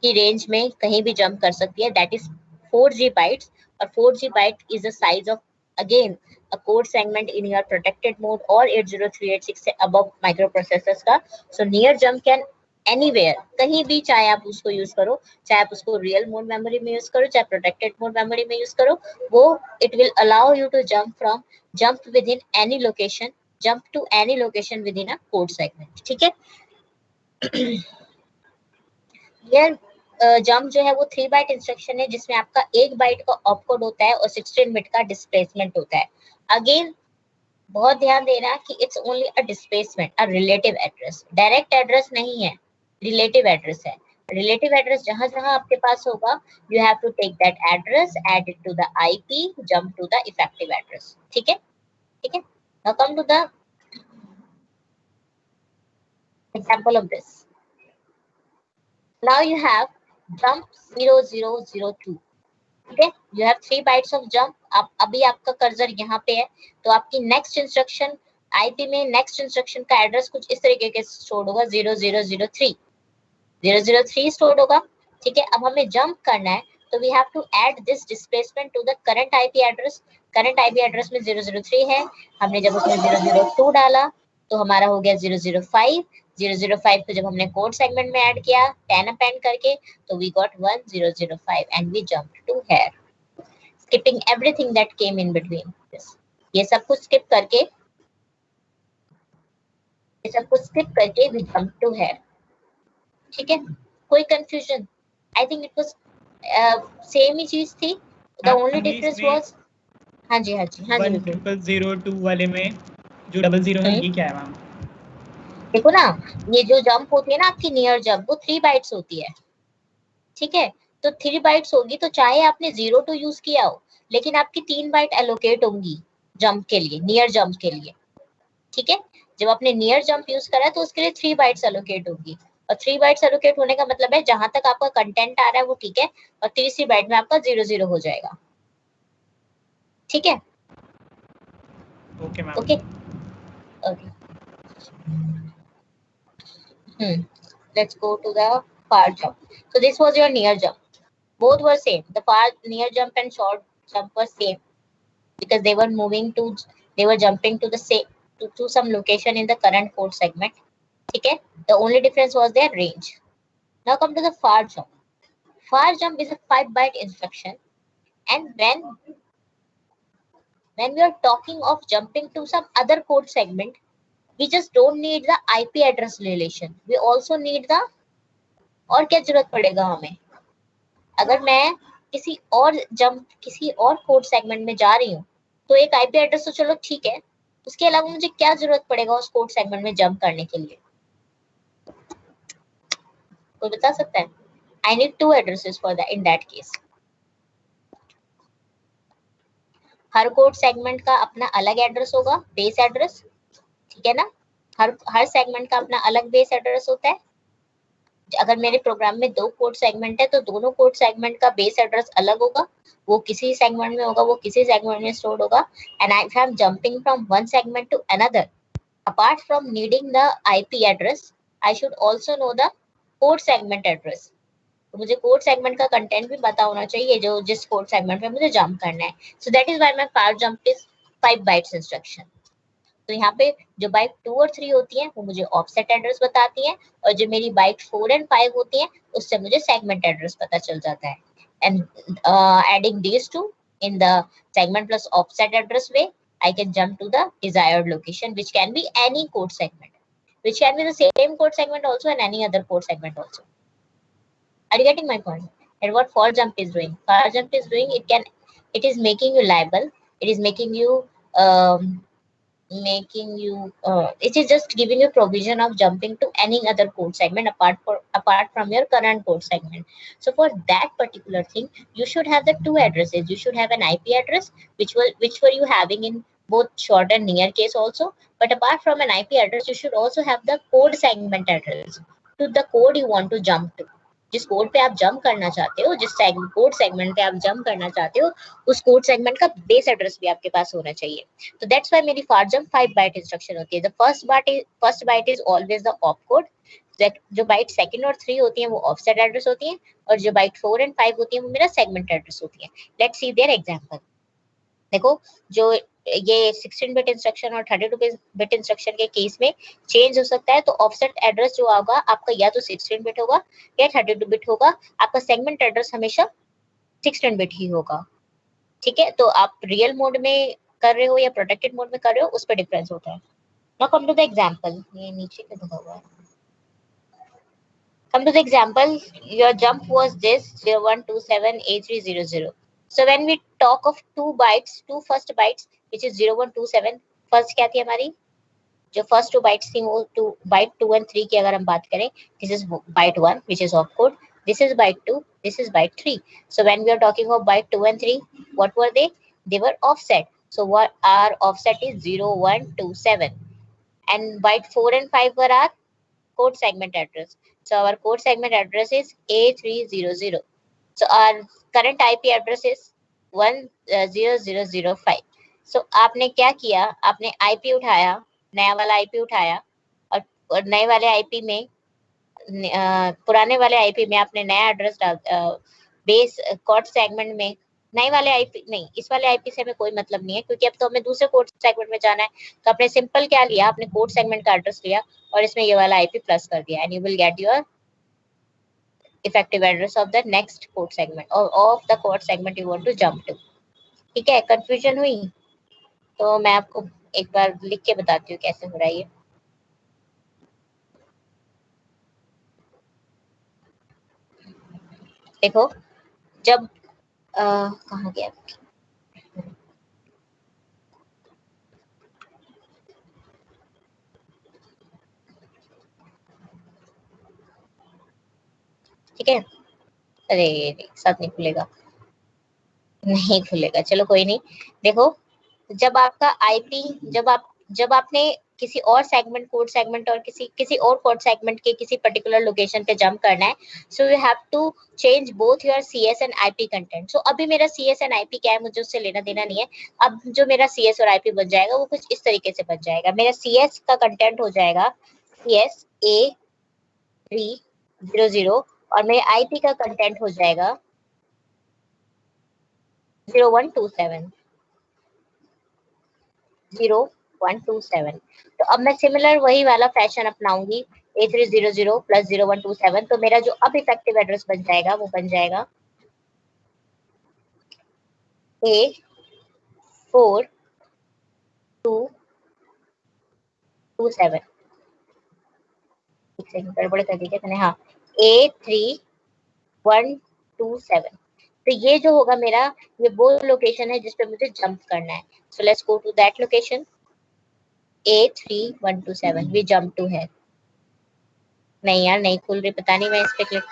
की रेंज में कहीं भी जंप कर सकती है. That is 4g bytes, or 4g byte is the size of again a code segment in your protected mode or 80386 से above microprocessors का. So near jump can anywhere, कहीं भी, चाहे आप उसको यूज करो, चाहे आप उसको रियल मोड मेमोरी में यूज करो, चाहे प्रोटेक्टेड मोड मेमोरी में यूज करो, वो it will allow you to jump within any location, jump to any location within a code segment. ठीक है, here जंप जो है वो 3 बाइट इंस्ट्रक्शन है जिसमें आपका 1 बाइट का ऑपकोड होता है और 16 बिट का डिस्प्लेसमेंट होता है. अगेन बहुत ध्यान देना कि it's only a displacement, a relative address, direct address नहीं है, रिलेटिव एड्रेस है. रिलेटिव एड्रेस जहां जहां आपके पास होगा you have to take that address, add it to the IP, jump to the effective address. ठीक है, ठीक है. Now come to the example of this. Now you have jump 0002. ठीक है, you have 3 bytes of jump. आप अभी आपका cursor यहाँ पे है, तो आपकी नेक्स्ट इंस्ट्रक्शन आईपी में नेक्स्ट इंस्ट्रक्शन का एड्रेस कुछ इस तरीके के स्टोर होगा 0003 स्टोर होगा. ठीक है, अब हमें जंप करना है तो we have to add this displacement to the current IP address. Current IP address में 003 है, हमने जब उसमें 002 डाला तो हमारा हो गया 005. 005 को जब हमने कोड सेगमेंट में ऐड किया 10 अपेंड करके तो we got 1005 and we jumped to here, skipping everything that came in between this. ये सब कुछ स्किप करके वी जंप टू हियर. ठीक है, कोई confusion? I think it was same ही चीज थी. द ओनली डिफरेंस वाज हाँ जी 1002 वाले में जो 00 है ये क्या है मैम? देखो ना, ये जो जंप होती है ना आपकी नियर जंप, वो 3 बाइट्स होती है. ठीक है, तो 3 बाइट्स होगी तो चाहे आपने 02 यूज किया हो, लेकिन आपकी 3 बाइट एलोकेट होंगी जंप के लिए, नियर जंप के लिए. ठीक है, जब आपने नियर जंप यूज करा तो उसके लिए 3 बाइट्स एलोकेट होगी. और 3 बाइट्स एलोकेट होने का मतलब है जहां तक आपका कंटेंट आ रहा है वो ठीक है, और तीसरी बाइट में आपका 00 हो जाएगा. ठीक है, okay ma'am. Okay okay. Let's go to the far jump. So this was your near jump. Both were same. The far near jump and short jump were same because they were jumping to the same to some location in the current code segment. Okay, the only difference was their range. Now come to the far jump. Far jump is a 5-byte instruction, and when we are talking of jumping to some other code segment, we just don't need the IP address relation. We also need the, और क्या जरूरत पड़ेगा हमें? अगर मैं किसी और code segment में जा रही हूँ तो एक आईपी एड्रेस तो चलो ठीक है, उसके अलावा मुझे क्या जरूरत पड़ेगा उस कोड सेगमेंट में जंप करने के लिए? कोई बता सकता है? I need 2 addresses for that in that case. Her code segment का अपना अलग एड्रेस होगा, बेस एड्रेस. ठीक है ना, हर सेगमेंट का अपना अलग बेस एड्रेस होता है. अगर मेरे प्रोग्राम में 2 कोड सेगमेंट है तो दोनों कोड सेगमेंट का बेस एड्रेस अलग होगा, वो किसी सेगमेंट में होगा, वो किसी सेगमेंट में स्टोर होगा. And if I'm jumping from one segment to another, apart from needing the IP address, I should also know the code segment address. तो मुझे कोड सेगमेंट का कंटेंट भी पता होना चाहिए जो जिस कोड सेगमेंट में मुझे जंप करना है. So that is why my far jump is 5 bytes instruction. तो यहाँ पे जो बाइट 2 और 3 होती हैं वो मुझे ऑफसेट एड्रेस बताती हैं, और जो मेरी बाइट 4 एंड 5 होती हैं उससे मुझे सेगमेंट एड्रेस पता चल जाता है. And adding these to in the segment plus offset address way, I can jump to the desired location, which can be any code segment, which can be the same code segment also and any other code segment also. Are you getting my point? And what for jump is doing? For jump is doing, it is making you liable. It is making you it is just giving you provision of jumping to any other code segment apart from your current code segment. So for that particular thing, you should have the 2 addresses. You should have an IP address, which were you having in both short and near case also. But apart from an IP address, you should also have the code segment address to the code you want to jump to. जिस code पे आप jump करना चाहते हो, जिस code segment पे आप jump करना चाहते हो, उस कोड सेगमेंट का बेस एड्रेस भी आपके पास होना चाहिए. तो दैट्स व्हाई मेरी फार जंप 5 बाइट इंस्ट्रक्शन होती है. The first byte is always the op code. जो बाइट सेकंड और 3 होती हैं वो ऑफसेट एड्रेस होती हैं, और जो बाइट 4 एंड 5 होती हैं वो मेरा सेगमेंट एड्रेस होती है. Let's see their example. देखो, जो ये 16 बिट इंस्ट्रक्शन और 32 बिट इंस्ट्रक्शन के केस में चेंज हो सकता है. तो ऑफसेट एड्रेस जो होगा आपका या तो 16 बिट होगा या 32 बिट होगा. आपका सेगमेंट एड्रेस हमेशा 16 बिट ही होगा. ठीक है, तो आप रियल मोड में कर रहे हो या प्रोटेक्टेड मोड में कर रहे हो, उस पर डिफरेंस होता है. Now come to the example. ये नीचे पे लिखा हुआ है. Come to the example. Your jump was this 0127A300. So when we talk of 2 first bytes, which is 0127, first क्या थी हमारी? जो फर्स्ट 2 bytes थी वो byte 2 and 3 की अगर हम बात करें, this is byte 1 which is opcode, this is byte 2, this is byte 3. So when we are talking of byte 2 and 3, what were they? They were offset. So what our offset is 0127, and byte 4 and 5 were our code segment address. So our code segment address is A300. So our current IP address is 10005. So आपने क्या किया, आपने IP उठाया, नया वाला IP उठाया और नए वाले IP में पुराने वाले IP में आपने नया एड्रेस डाल बेस कोड सेगमेंट में नए वाले IP नहीं, इस वाले IP से हमें कोई मतलब नहीं है क्योंकि अब तो हमें दूसरे कोड सेगमेंट में जाना है। तो आपने सिंपल क्या लिया, आपने कोड सेगमेंट का एड्रेस लिया और इसमें ये वाला IP प्लस कर दिया and you will get your effective address of the next code segment or of the code segment you want to jump to. ठीक है, कंफ्यूजन हुई? तो मैं आपको एक बार लिख के बताती हूँ कैसे हो रहा है ये। देखो, जब कहाँ गया, ठीक है, अरे साथ नहीं खुलेगा, नहीं खुलेगा, चलो कोई नहीं। देखो, जब आपका आईपी जब आपने किसी और सेगमेंट कोड सेगमेंट और किसी और कोड सेगमेंट के किसी पर्टिकुलर लोकेशन पे जंप करना है, so you have to change both your CS and IP content. So अभी मेरा सीएस एंड आईपी क्या है, मुझे उससे लेना देना नहीं है। अब जो मेरा सीएस और आईपी बन जाएगा वो कुछ इस तरीके से बन जाएगा। मेरा सीएस का कंटेंट हो जाएगा सीएस A300 और मेरे आईपी का कंटेंट हो जाएगा 0127। तो अब मैं सिमिलर वही वाला फैशन अपनाऊंगी, A300 प्लस 0127। तो मेरा जो अब इफेक्टिव एड्रेस बन जाएगा वो बन जाएगा A4227। एक सेकंड गड़बड़ कर दी क्या मैंने, हाँ, A3127। तो ये जो होगा मेरा, ये वो लोकेशन है जिस पे मुझे जंप करना है। So let's go to that location A3127। We jump to है, नहीं यार नहीं खुल रही, पता नहीं, मैं इस पे क्लिक,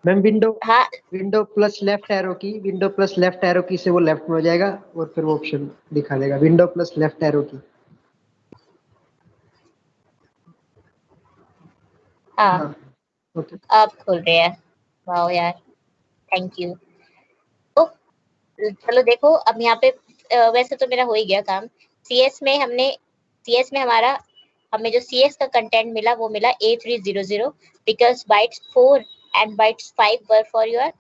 मैम विंडो, हाँ विंडो प्लस लेफ्ट एरो की, विंडो प्लस लेफ्ट एरो की से वो लेफ्ट में हो जाएगा और फिर वो ऑप्शन दिखा देगा विंडो प्लस लेफ्ट एरो की। हाँ ओके, अब खुल रहे हैं, वाओ यार, थैंक यू। तो चलो देखो, अब यहाँ पे वैसे तो मेरा हो ही गया काम। सीएस में हमारा हमें जो सीएस का कंटेंट मिला वो मिला A300 because bytes 4 and bytes 5 were for your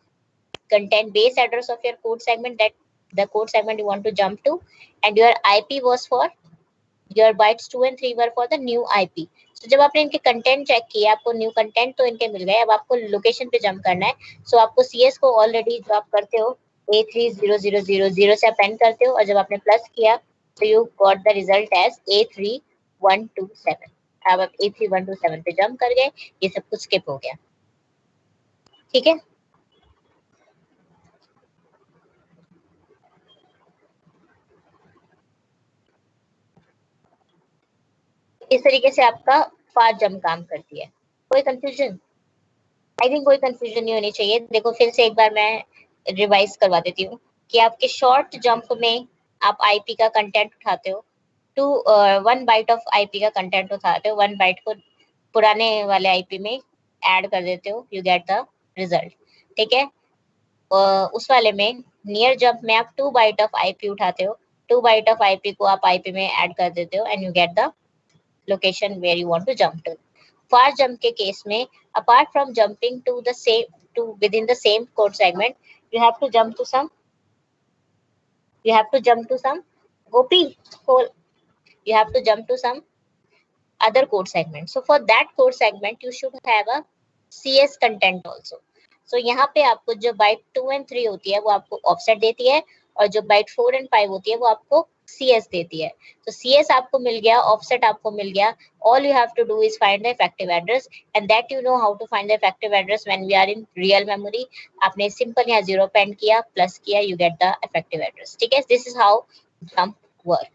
content base address of your code segment, that the code segment you want to jump to, and your IP was for your bytes 2 and 3 were for the new IP. So जब आपने इनके content check किया, आपको new content तो इनके मिल गए, अब आपको लोकेशन पे जंप करना है। सो आपको CS को ऑलरेडी जो आप करते हो A30000 से आप एंड करते हो और जब आपने प्लस किया तो you got the result as A3127। अब आप A3127 पे जंप कर गए, ये सब कुछ स्किप हो गया, ठीक है। इस तरीके से आपका फास्ट जंप काम करती है। कोई कंफ्यूजन? आई थिंक कोई कंफ्यूजन नहीं होनी चाहिए। देखो फिर से एक बार मैं रिवाइज करवा देती हूँ कि आपके शॉर्ट जंप में आप आईपी का कंटेंट उठाते हो, 1 बाइट ऑफ आईपी का कंटेंट उठाते हो, 1 बाइट को पुराने वाले आईपी में ऐड कर देते हो, यू गेट द रिजल्ट, ठीक है। उस वाले में नियर जंप में आप 2 बाइट ऑफ आईपी उठाते हो, 2 बाइट ऑफ आईपी को आप आईपी में ऐड कर देते हो and you get the location where you want to jump to. Fast jump के केस में, apart from jumping to the same within the same code segment, you have to jump to some Gopi, you have to jump to some other code segment. So for that code segment you should have a CS content also. So यहाँ पे आपको जो byte 2 and 3 होती है वो आपको offset देती है और जो byte 4 and 5 होती है वो आपको CS देती है। तो CS आपको मिल गया, offset आपको मिल गया, all you have to do is find the effective address and that you know how to find the effective address when we are in real memory. आपने simple यहाँ 0 पे end किया, plus किया, you get the effective address, ठीक है। This is how jump work.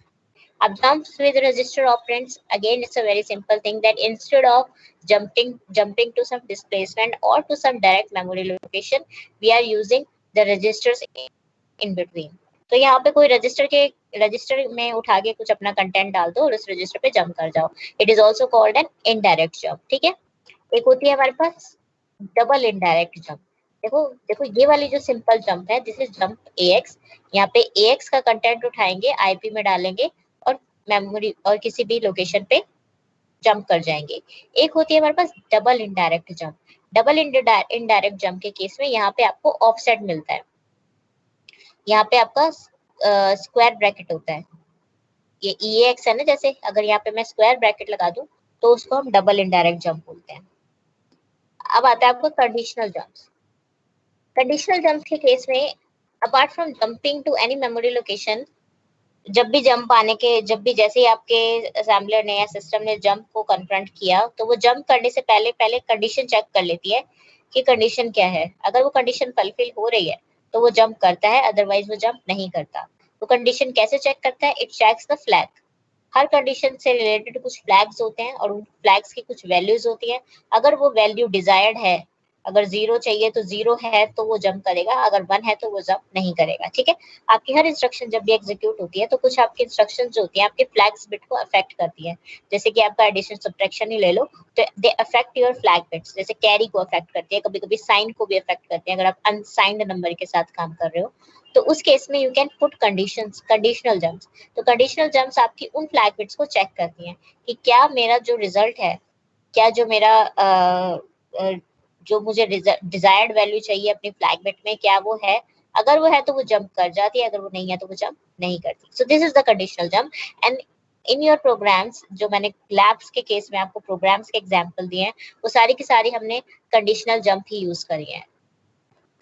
अब jumps with register operands, again it's a very simple thing that instead of jumping to some displacement or to some direct memory location, we are using the registers in between. तो यहाँ पे कोई register में उठा के कुछ अपना content डाल दो और उस रजिस्टर पे जंप कर जाओ। It is also called an indirect jump, ठीक है। एक होती है हमारे पास डबल इनडायरेक्ट जंप। देखो देखो ये वाली जो सिंपल जंप है, दिस इज जंप AX। यहाँ पे AX का कंटेंट उठाएंगे, IP में डालेंगे और मेमोरी और किसी भी लोकेशन पे जंप कर जाएंगे। एक होती है हमारे पास double indirect jump. Double indirect jump के केस में यहाँ पे आपको ऑफसेट मिलता है, यहाँ पे आपका स्क्वायर ब्रैकेट होता है। ये EX है ना, जैसे अगर यहाँ पे मैं स्क्वायर ब्रैकेट लगा दूं तो उसको हम डबल इनडायरेक्ट जंप बोलते हैं। अब आता है आपको कंडीशनल जंप्स। कंडीशनल जंप के केस में apart from jumping to any memory location, जब भी जंप आने के, जब भी जैसे ही आपके असेंबलर ने या सिस्टम ने जंप को कन्फ्रंट किया, तो वो जंप करने से पहले पहले कंडीशन चेक कर लेती है कि कंडीशन क्या है। अगर वो कंडीशन फुलफिल हो रही है तो वो जंप करता है, अदरवाइज वो जंप नहीं करता। तो कंडीशन कैसे चेक करता है? It checks the flag. हर कंडीशन से रिलेटेड कुछ फ्लैग्स होते हैं और उन फ्लैग्स की कुछ वैल्यूज होती हैं। अगर वो वैल्यू डिजायर्ड है, अगर 0 चाहिए तो 0 है तो वो जंप करेगा, अगर 1 है तो वो जंप नहीं करेगा। ठीक है, आपकी हर इंस्ट्रक्शन जब भी एग्जीक्यूट होती है तो कुछ आपकी इंस्ट्रक्शन जो होती हैं आपके फ्लैग्स बिट को अफेक्ट करती है। जैसे कि आपका एडिशन सब्ट्रैक्शन ही ले लो, तो they affect your flag bits. जैसे कैरी को अफेक्ट करती है, कभी कभी साइन को भी अफेक्ट करती है अगर आप अनसाइंड नंबर के साथ काम कर रहे हो। तो उस केस में you can put conditions, conditional jumps. तो कंडीशनल जंप्स आपकी उन फ्लैग बिट्स को चेक करती हैं कि क्या मेरा जो रिजल्ट है, क्या जो मेरा जो मुझे डिजायर्ड वैल्यू चाहिए अपनी फ्लैग बिट में, क्या वो है। अगर वो है तो वो जंप कर जाती है, अगर वो नहीं है तो वो जंप नहीं करती। So this is the conditional jump. And in your programs, जो मैंने लैब्स के केस में आपको प्रोग्राम्स के एग्जांपल दिए हैं, वो सारी की सारी हमने कंडीशनल जंप ही यूज करी है।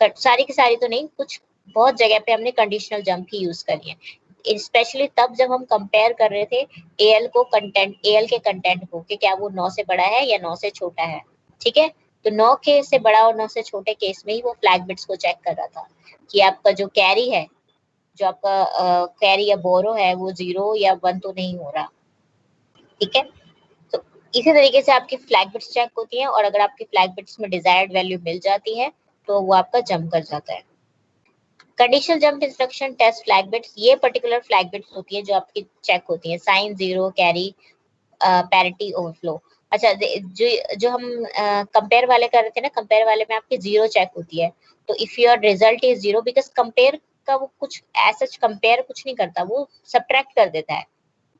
सारी की सारी तो नहीं, कुछ बहुत जगह पे हमने कंडीशनल जंप ही यूज करी है। स्पेशली तब जब हम कंपेयर कर रहे थे AL को कंटेंट, AL के कंटेंट को, कि क्या वो 9 से बड़ा है या 9 से छोटा है। ठीक है, तो 9 के से बड़ा और 9 से छोटे केस में ही वो फ्लैग बिट्स को चेक कर रहा था कि आपका जो कैरी है, जो आपका कैरी या बोरो है, वो 0 या 1 तो नहीं हो रहा। ठीक है, तो इसी तरीके से आपकी फ्लैग बिट्स चेक होती हैं, और अगर आपकी फ्लैग बिट्स में डिजायर्ड वैल्यू मिल जाती है तो वो आपका जंप कर जाता है। Conditional jump instruction test flag bits, ये पर्टिकुलर फ्लैग बिट्स होती है जो आपकी चेक होती है। Sign, 0, carry, parity, overflow. अच्छा, जो हम कंपेयर वाले कर रहे थे ना, कंपेयर वाले में आपकी 0 चेक होती है। तो if your result is 0, because compare का वो कुछ ऐसा कंपेयर कुछ नहीं करता, वो सब्ट्रैक्ट कर देता है।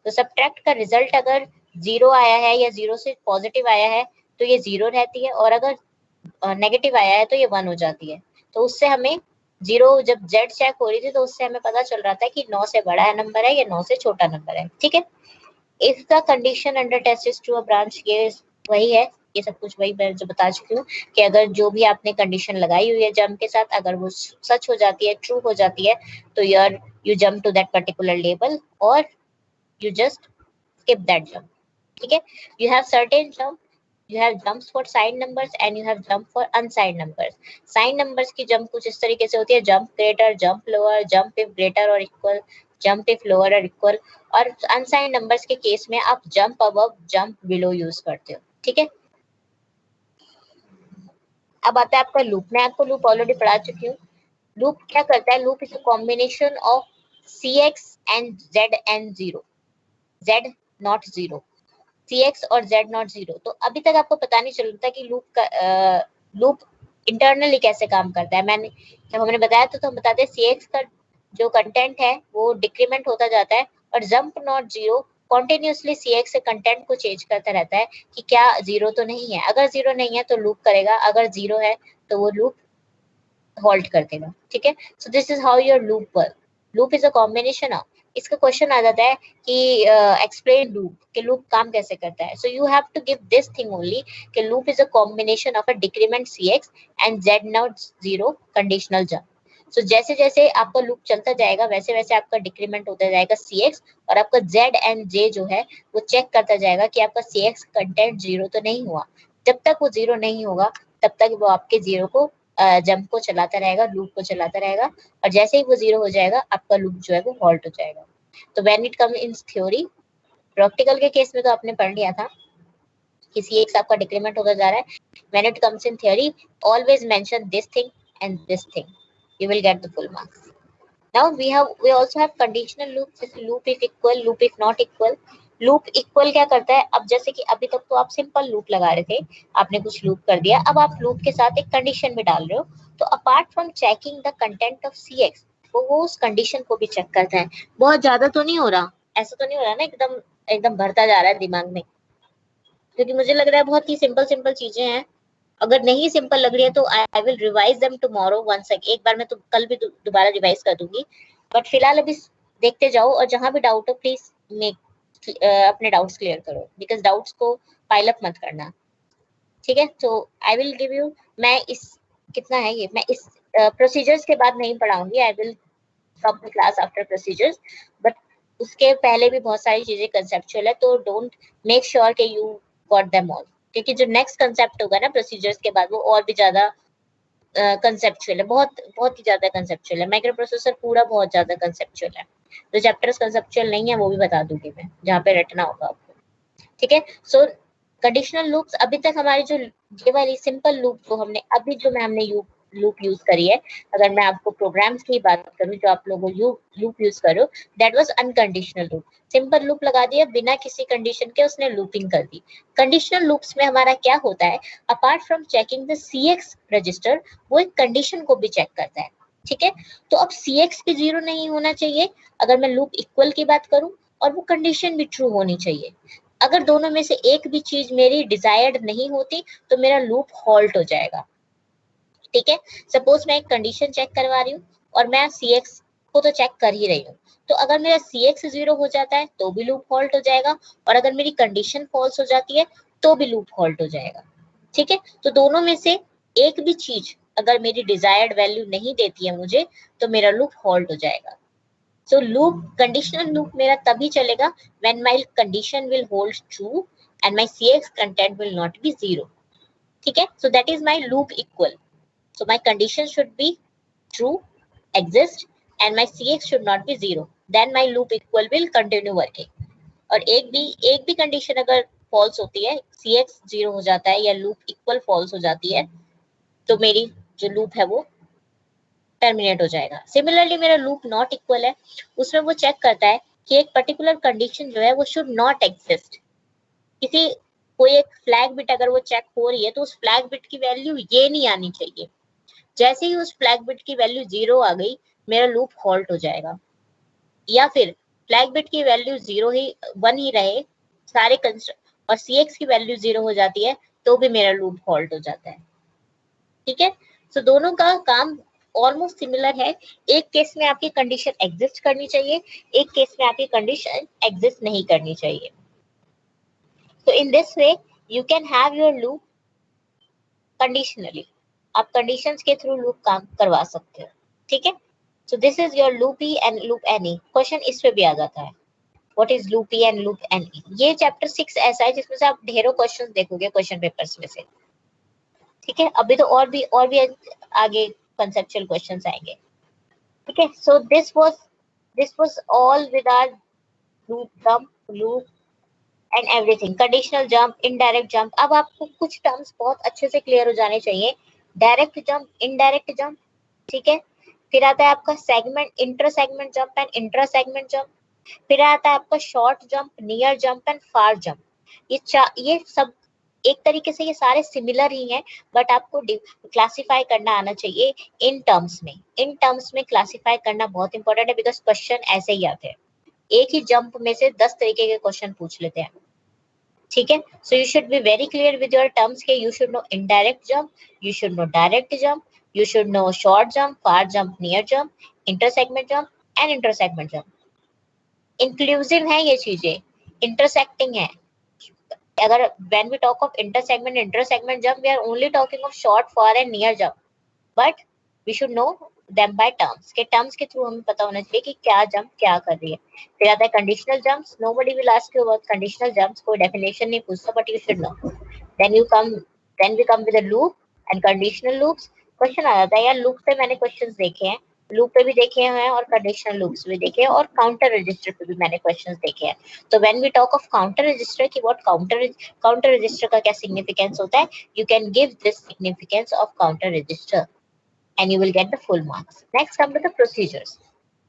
तो सब्ट्रैक्ट का रिजल्ट अगर 0 आया है या 0 से पॉजिटिव आया है तो ये 0 रहती है, और अगर नेगेटिव आया है तो ये 1 हो जाती है। तो उससे हमें 0, जब Z चेक हो रही थी तो उससे हमें पता चल रहा था कि 9 से बड़ा नंबर है या 9 से छोटा नंबर है। ठीक है, if the condition under test is true a branch, ये वही है, ये सब कुछ वही मैं जो बता चुकी हूँ कि अगर जो भी आपने कंडीशन लगाई हुई है जंप के साथ, अगर वो सच हो जाती है, ट्रू हो जाती है, तो you jump to that particular level, और you just skip that jump. ठीक है, you have certain jump, you have jumps for signed numbers and you have jump for unsigned numbers. Signed numbers की jump कुछ इस तरीके से होती है: jump greater, jump lower, jump if greater or equal, jump if lower or equal। और unsigned numbers के case में आप jump above, jump below use करते हो। ठीक है, अब आता है आपका लूप। मैं आपको लूप ऑलरेडी पढ़ा चुकी हूँ। लूप क्या करता है? Loop is a combination of CX and Z and 0, Z not 0, CX और Z नॉट 0। तो अभी तक आपको पता नहीं चल रहा था कि लूप इंटरनली कैसे काम करता है। मैंने जब हमने बताया तो हम बताते हैं CX का जो कंटेंट है वो डिक्रीमेंट होता जाता है, और जंप नॉट 0 कॉन्टिन्यूसली CX से कंटेंट को चेंज करता रहता है कि क्या 0 तो नहीं है। अगर 0 नहीं है तो लूप करेगा, अगर 0 है तो वो लूप होल्ड कर देगा। ठीक है, सो this is how your loop work. Loop is a combination of, इसका क्वेश्चन आ जाता है कि एक्सप्लेन लूप, कि लूप काम कैसे करता है। So you have to give this thing only कि loop is a combination of a decrement CX and Z not 0 conditional jump. So जैसे जैसे आपका लूप चलता जाएगा वैसे वैसे आपका डिक्रीमेंट होता जाएगा CX, और आपका Z एंड J जो है वो चेक करता जाएगा कि आपका CX कंटेंट 0 तो नहीं हुआ। जब तक वो 0 नहीं होगा तब तक वो आपके 0 को जंप को चलाता रहेगा, लूप को चलाता रहेगा, और जैसे ही वो 0 हो जाएगा आपका लूप जो है वो हॉल्ट हो जाएगा। तो when it come in theory, practical के केस में तो आपने पढ़ लिया था कि CX आपका डिक्रीमेंट होता जा रहा है। When it comes in theory, always mention this thing and this thing, you will get the full marks. Now we also have conditional loops, loop if equal, loop if not equal. Loop equal क्या करता है, अब जैसे कि अभी तक तो आप सिंपल लूप लगा रहे थे, आपने कुछ लूप कर दिया, अब आप लूप के साथ एक कंडीशन भी डाल रहे हो, तो apart from checking the content of CX, वो उस कंडीशन को भी चेक करता है। बहुत ज्यादा तो नहीं हो रहा, ऐसा तो नहीं हो रहा ना एकदम एकदम भरता जा रहा है दिमाग में, क्योंकि मुझे लग रहा है बहुत ही सिंपल सिंपल चीजें हैं। अगर नहीं सिंपल लग रही है तो I will revise them tomorrow once again, एक बार मैं तो कल भी दोबारा रिवाइज कर दूंगी, बट फिलहाल अभी देखते जाओ, और जहां भी डाउट हो प्लीज अपने डाउट्स क्लियर करो, बिकॉज डाउट्स को पाइल अप मत करना, ठीक है। तो आई विल गिव यू, मैं इस कितना है ये, मैं इस प्रोसीजर्स के बाद नहीं पढ़ाऊंगी, I will stop the class after procedures, but उसके पहले भी बहुत सारी चीजें कंसेप्चुअल है, तो डोंट मेक श्योर कि यू गॉट देम ऑल, क्योंकि जो नेक्स्ट कंसेप्ट होगा ना प्रोसीजर्स के बाद, वो और भी ज्यादा कंसेप्चुअल है, बहुत बहुत ही ज्यादा कंसेप्चुअल है। माइक्रो प्रोसेसर पूरा बहुत ज्यादा कंसेप्चुअल है, जो चैप्टर्स कंसेप्चुअल नहीं है वो भी बता दूंगी मैं, जहाँ पे रटना होगा आपको, ठीक है। सो कंडीशनल लूप्स, अभी तक हमारी जो ये वाली सिंपल लूप जो हमने अभी जो मैं हमने लूप यूज करी है, अगर मैं आपको प्रोग्राम्स की बात करूं जो आप लोगों लूप यूज करो, that was unconditional loop, simple loop लगा दिया बिना किसी कंडीशन के, उसने लूपिंग कर दी। कंडीशनल लूप्स में हमारा क्या होता है, apart from checking the CX register, वो एक कंडीशन को भी चेक करता है, ठीक है। तो अब CX भी 0 नहीं होना चाहिए अगर मैं लूप इक्वल की बात करूं, और वो कंडीशन भी ट्रू होनी चाहिए। अगर दोनों में से एक भी चीज मेरी डिजायर्ड नहीं होती तो मेरा लूप हॉल्ट हो जाएगा, ठीक है। सपोज मैं एक कंडीशन चेक करवा रही हूँ और मैं CX को तो चेक कर ही रही हूँ, तो अगर मेरा CX 0 हो जाता है तो भी लूप हॉल्ट हो जाएगा, और अगर मेरी कंडीशन फॉल्स हो जाती है तो भी लूप हॉल्ट हो जाएगा, ठीक है। तो दोनों में से एक भी चीज अगर मेरी डिजायर्ड वैल्यू नहीं देती है मुझे, तो मेरा लूप हॉल्ट हो जाएगा। So loop, conditional loop मेरा तभी चलेगा when my condition will hold true and my CX content will not be 0, ठीक है। So that is my loop equal. So my condition should be true, exist, and my CX should not be 0. Then my loop equal will continue working. और एक भी condition अगर false होती है, CX 0 हो जाता है या लूप इक्वल फॉल्स हो जाती है, तो मेरी जो लूप है वो टर्मिनेट हो जाएगा। सिमिलरली मेरा लूप नॉट इक्वल है, उसमें वो चेक करता है कि एक पर्टिकुलर कंडीशन जो है वो शुड नॉट एग्जिस्ट, किसी कोई एक फ्लैग बिट अगर वो चेक हो रही है तो उस फ्लैग बिट की वैल्यू ये नहीं आनी चाहिए, जैसे ही उस फ्लैग बिट की वैल्यू 0 आ गई मेरा लूप हॉल्ट हो जाएगा। या फिर फ्लैग बिट की वैल्यू 0 ही 1 ही रहे सारे और CX की वैल्यू 0 हो जाती है तो भी मेरा लूप हॉल्ट हो जाता है, ठीक है। सो दोनों का काम ऑलमोस्ट सिमिलर है, एक केस में आपकी कंडीशन एग्जिस्ट करनी चाहिए, एक केस में आपकी कंडीशन एग्जिस्ट नहीं करनी चाहिए। तो in this way you can have your loop conditionally, आप कंडीशंस के थ्रू लूप काम करवा सकते हो, ठीक है। सो this is your loopy and loop any. Question इस पे भी आ जाता है, what is loopy and loop any. ये चैप्टर 6 ऐसा है जिसमें से आप ढेरों क्वेश्चंस देखोगे क्वेश्चन पेपर्स में से, ठीक है। अभी तो और भी आगे conceptual questions आएंगे, ठीक है। So this was all with our loop and everything, conditional jump, indirect jump। अब आपको कुछ टर्म्स बहुत अच्छे से क्लियर हो जाने चाहिए, डायरेक्ट जंप, इनडायरेक्ट जंप, ठीक है। फिर आता है आपका segment, inter segment jump and intra segment jump, फिर आता है आपका short jump, near jump and far jump. ये सब एक तरीके से ये सारे सिमिलर ही हैं, बट आपको क्लासिफाई करना आना चाहिए इन टर्म्स में। इन टर्म्स में क्लासिफाई करना बहुत इंपॉर्टेंट है, बिकॉज क्वेश्चन ऐसे ही आते हैं, एक ही जंप में से 10 तरीके के क्वेश्चन पूछ लेते हैं, ठीक है। So you should be very clear with your terms के you should know indirect jump, you should know direct jump, you should know short jump, far jump, near jump, inter segment jump and inter segment jump. Inclusive है ये चीजें, intersecting है। अगर when we talk of inter-segment jump, we are only talking of short, far and near jump, but we should know them by terms के terms के through हमें पता होना चाहिए कि क्या jump क्या कर रही है। फिर आता है conditional jumps, nobody will ask you about conditional jumps, कोई definition नहीं पूछता, but you should know। then we come with a loop and conditional loops। Question आ जाता है यार, लूप पे मैंने क्वेश्चंस देखे हैं, लूप पे भी देखे हैं और कंडीशनल लूप्स भी देखे हैं, और काउंटर रजिस्टर पे भी मैंने क्वेश्चंस देखे हैं। तो when we talk of counter register की व्हाट काउंटर रजिस्टर का क्या सिग्निफिकेंस होता है, you can give this significance of counter register and you will get the full marks. Next come to the procedures.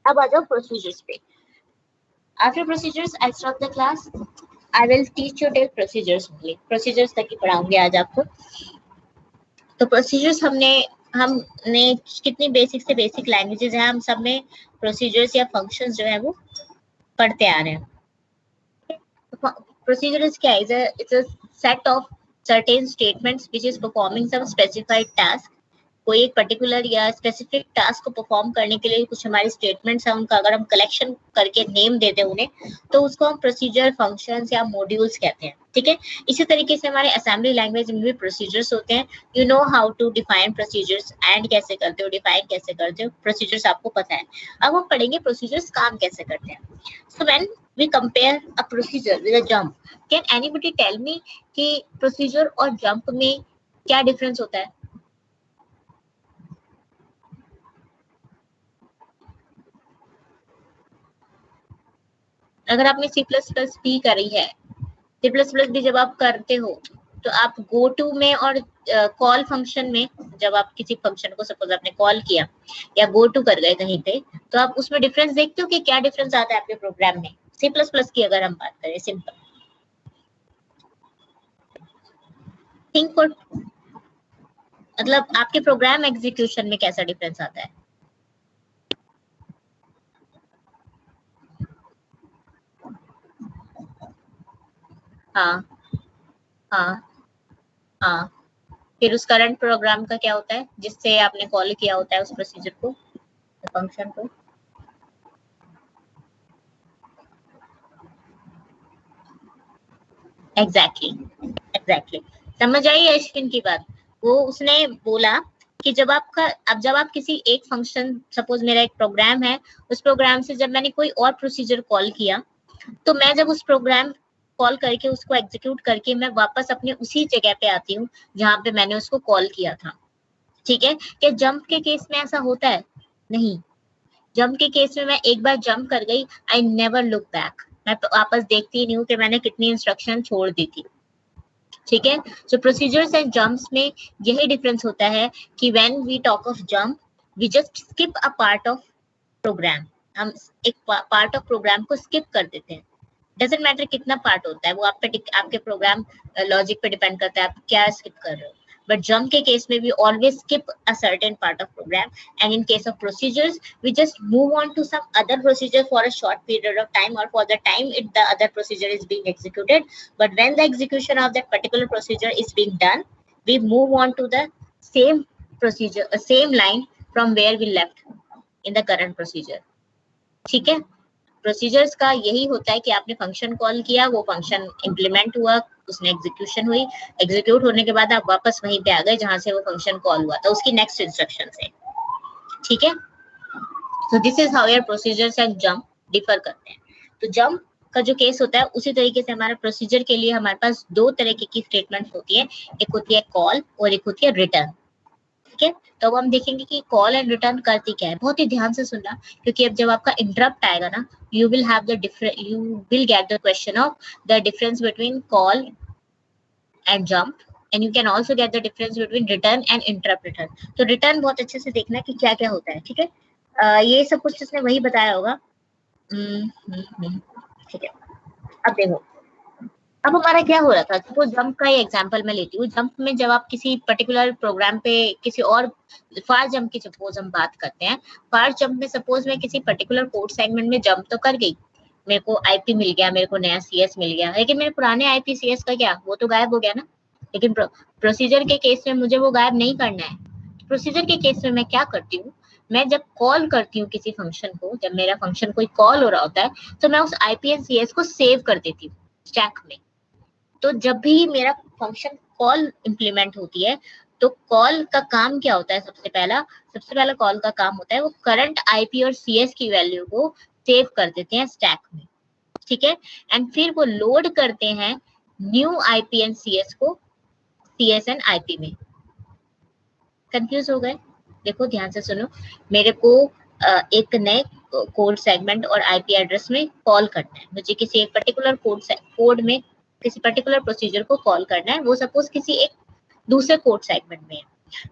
अब आ जाओ प्रोसीजर्स पे। After procedures, I'll stop the class. I will teach you till procedures only. Procedures तक ही पढ़ाऊंगी आज आपको. तो procedures हमने कितनी बेसिक से बेसिक लैंग्वेजेस हैं, हम सब में प्रोसीजर्स या फंक्शंस जो है वो पढ़ते आ रहे हैं. प्रोसीजर्स क्या है? It's a set of certain statements which is performing some specified task. कोई एक पर्टिकुलर या स्पेसिफिक टास्क को परफॉर्म करने के लिए कुछ हमारे स्टेटमेंट्स हैं, उनका अगर हम कलेक्शन करके नेम देते हैं उन्हें, तो उसको हम प्रोसीजर, फंक्शंस या मॉड्यूल्स कहते हैं. ठीक है. इसी तरीके से हमारे असेंबली लैंग्वेज में भी प्रोसीजर्स होते हैं. You know how to define procedures. And कैसे करते हो, डिफाइन कैसे करते हो, प्रोसीजर्स आपको पता है. अब हम पढ़ेंगे प्रोसीजर्स काम कैसे करते हैं. So when we compare a procedure with a jump, can anybody tell me कि प्रोसीजर और जंप में क्या डिफरेंस होता है? अगर आपने C++ भी करी है, C++ भी जब आप करते हो तो आप गो टू में और कॉल फंक्शन में, जब आप किसी फंक्शन को सपोज आपने कॉल किया या गो टू कर गए कहीं पे, तो आप उसमें डिफरेंस देखते हो कि क्या डिफरेंस आता है आपके प्रोग्राम में. C++ की अगर हम बात करें, सिंपल थिंक फॉर, मतलब आपके प्रोग्राम एग्जीक्यूशन में कैसा डिफरेंस आता है? हाँ हाँ हाँ. फिर उस करंट प्रोग्राम का क्या होता है जिससे आपने कॉल किया होता है उस प्रोसीजर को, फंक्शन को? एग्जैक्टली. समझ आई अश्विन की बात? वो उसने बोला कि जब आप किसी एक फंक्शन, सपोज मेरा एक प्रोग्राम है, उस प्रोग्राम से जब मैंने कोई और प्रोसीजर कॉल किया, तो मैं जब उस प्रोग्राम कॉल करके उसको एग्जीक्यूट करके मैं वापस अपने उसी जगह पे आती हूँ जहां पे मैंने उसको कॉल किया था. ठीक है. क्या जंप के केस में ऐसा होता है? नहीं. जंप के केस में मैं एक बार जंप कर गई, आई नेवर लुक बैक. मैं तो वापस देखती ही नहीं हूँ कि मैंने कितनी इंस्ट्रक्शन छोड़ दी थी. ठीक है. सो प्रोसीजर्स एंड जंप्स में यही डिफरेंस होता है कि when we talk of jump, we just skip a part of program. हम एक पार्ट ऑफ प्रोग्राम को स्किप कर देते हैं. डजंट मैटर कितना पार्ट होता है, वो आप पे, आपके प्रोग्राम लॉजिक पे डिपेंड करता है आप क्या स्किप कर रहे हो. बट जंप के केस में we always skip a certain part of program, and in case of procedures we just move on to some other procedure for a short period of time, और for the time it the other procedure is being executed. But when the execution of that particular procedure is being done, we move on to the same procedure, same line from where we left in the current procedure. ठीक है. Procedures का यही होता है कि आपने function call किया, वो फंक्शन इंप्लीमेंट हुआ, उसने एग्जीक्यूशन हुई, एग्जीक्यूट होने के बाद आप वापस वहीं पे आ गए जहां से वो फंक्शन कॉल हुआ था, उसकी नेक्स्ट इंस्ट्रक्शन से. ठीक है. सो this is how your procedures and jump differ करते हैं. तो जंप का जो केस होता है उसी तरीके से हमारे प्रोसीजर के लिए हमारे पास दो तरीके की स्टेटमेंट्स होती है. एक होती है कॉल और एक होती है रिटर्न. ठीक है. तो अब हम देखेंगे कि कॉल एंड रिटर्न करती क्या है. बहुत ही ध्यान से सुनना, क्योंकि अब जब आपका इंटरप्ट आएगा ना, you will get the question of the difference between call and jump, and you can also get the difference between return and interrupt return. तो return बहुत अच्छे से देखना कि क्या क्या होता है. ठीक है. ये सब कुछ उसने वही बताया होगा. ठीक है. अब देखो, अब हमारा क्या हो रहा था. सपोज जंप का ही एग्जांपल मैं लेती हूँ. जंप में जब आप किसी पर्टिकुलर प्रोग्राम पे किसी और, फार जंप की सपोज हम बात करते हैं. फार जंप में सपोज मैं किसी पर्टिकुलर कोड सेगमेंट में जंप तो कर गई, मेरे को आईपी मिल गया, मेरे को नया सीएस मिल गया, लेकिन मेरे पुराने आईपी सीएस का क्या, वो तो गायब हो गया ना. लेकिन प्रोसीजर के केस में मुझे वो गायब नहीं करना है. प्रोसीजर के केस में मैं क्या करती हूँ, मैं जब कॉल करती हूँ किसी फंक्शन को, जब मेरा फंक्शन कोई कॉल हो रहा होता है, तो मैं उस आईपी एंड सीएस को सेव कर देती हूँ स्टैक में. तो जब भी मेरा फंक्शन कॉल इंप्लीमेंट होती है, तो कॉल का काम क्या होता है, सबसे पहला कॉल का काम होता है वो करंट आईपी और सीएस की वैल्यू को सेव कर देते हैं स्टैक में. ठीक है. एंड फिर वो लोड करते हैं न्यू आईपी एंड सीएस को सीएस एंड आईपी में. कंफ्यूज हो गए? देखो ध्यान से सुनो, मेरे को एक नए कोड सेगमेंट और आईपी एड्रेस में कॉल करना है. मुझे किसी एक पर्टिकुलर कोड में किसी पर्टिकुलर प्रोसीजर को कॉल करना है, वो सपोज किसी एक दूसरे कोड सेगमेंट में है.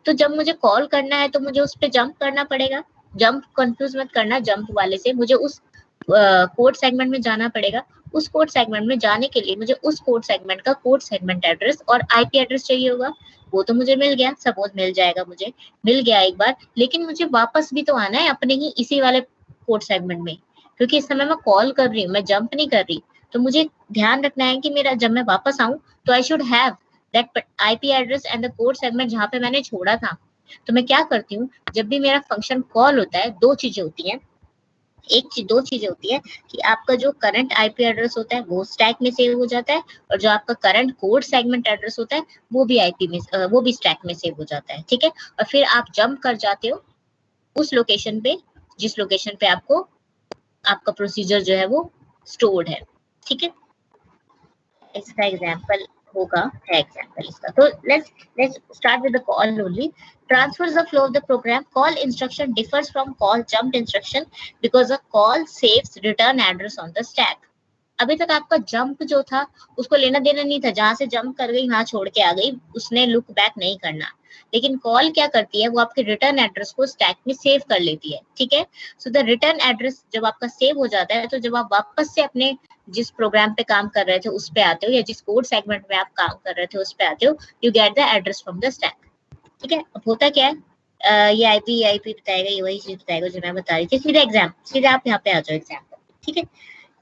तो जब मुझे कॉल करना है तो मुझे उस पे जंप करना पड़ेगा. जंप कंफ्यूज मत करना जंप वाले से, मुझे उस कोड सेगमेंट में जाना पड़ेगा। उस कोड सेगमेंट में जाने के लिए मुझे उस कोड सेगमेंट का कोड सेगमेंट एड्रेस और आईपी एड्रेस चाहिए होगा। वो तो मुझे मिल गया, सपोज मिल जाएगा, मुझे मिल गया एक बार, लेकिन मुझे वापस भी तो आना है अपने ही इसी वाले कोड सेगमेंट में, क्योंकि इस समय मैं कॉल कर रही हूँ, मैं जंप नहीं कर रही। तो मुझे ध्यान रखना है कि मेरा जब मैं वापस आऊं तो I should have that IP address and the code segment जहां पे मैंने छोड़ा था। तो मैं क्या करती हूँ, जब भी मेरा फंक्शन कॉल होता है, दो चीजें होती हैं, दो चीजें होती है कि आपका जो करंट आईपी एड्रेस होता है वो स्टैक में सेव हो जाता है, और जो आपका करंट कोड सेगमेंट एड्रेस होता है वो भी आईपी में वो भी स्टैक में सेव हो जाता है, ठीक है। और फिर आप जंप कर जाते हो उस लोकेशन पे जिस लोकेशन पे आपको आपका प्रोसीजर जो है वो स्टोर्ड है, ठीक है। इसका एग्जांपल होगा, है एग्जांपल इसका। तो let's start with the call only. Transfers the flow of the program. Call instruction differs from call jumped instruction because a call saves return address on the stack. अभी तक आपका जंप जो था उसको लेना देना नहीं था, जहां से जंप कर गई वहां छोड़ के आ गई, उसने लुक बैक नहीं करना। लेकिन कॉल क्या करती है, वो आपके रिटर्न एड्रेस को स्टैक में सेव कर लेती है, ठीक है। सो द रिटर्न एड्रेस जब आपका सेव हो जाता है, तो जब आप वापस से अपने जिस प्रोग्राम पे काम कर रहे थे उस पे आते हो, या जिस कोड सेगमेंट में आप काम कर रहे थे उस पे आते हो, you get the address from the stack, ठीक है। अब होता क्या है, ये आईपी बताएगा, ये वही चीज बताएगा जो मैं बता रही थी। सीधे आप यहाँ पे आ जाओ एग्जाम्पल, ठीक है।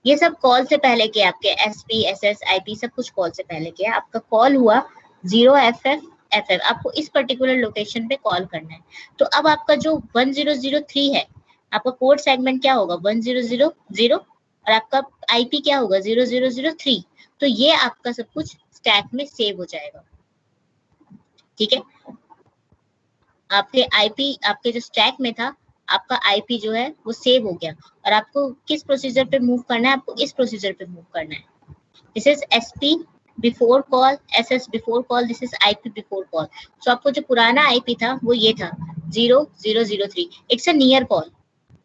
ये सब कॉल से पहले के आपके एसपी एसएस आईपी सब कुछ कॉल से पहले के, आपका कॉल हुआ 0FF, आपको इस पर्टिकुलर लोकेशन पे कॉल करना है। तो अब आपका जो 1003 है, आपका कोड सेगमेंट क्या होगा 1000, और आपका आईपी क्या होगा 0003। तो ये आपका सब कुछ स्टैक में सेव हो जाएगा, ठीक है। आपके आईपी, आपके जो स्टैक में था आपका आईपी जो है वो सेव हो गया, और आपको किस प्रोसीजर पे मूव करना है, आपको इस प्रोसीजर पे मूव करना है। This is SP before call, SS before call, this is IP before call. So आपको जो पुराना आईपी था वो ये था 0003। It's a near call.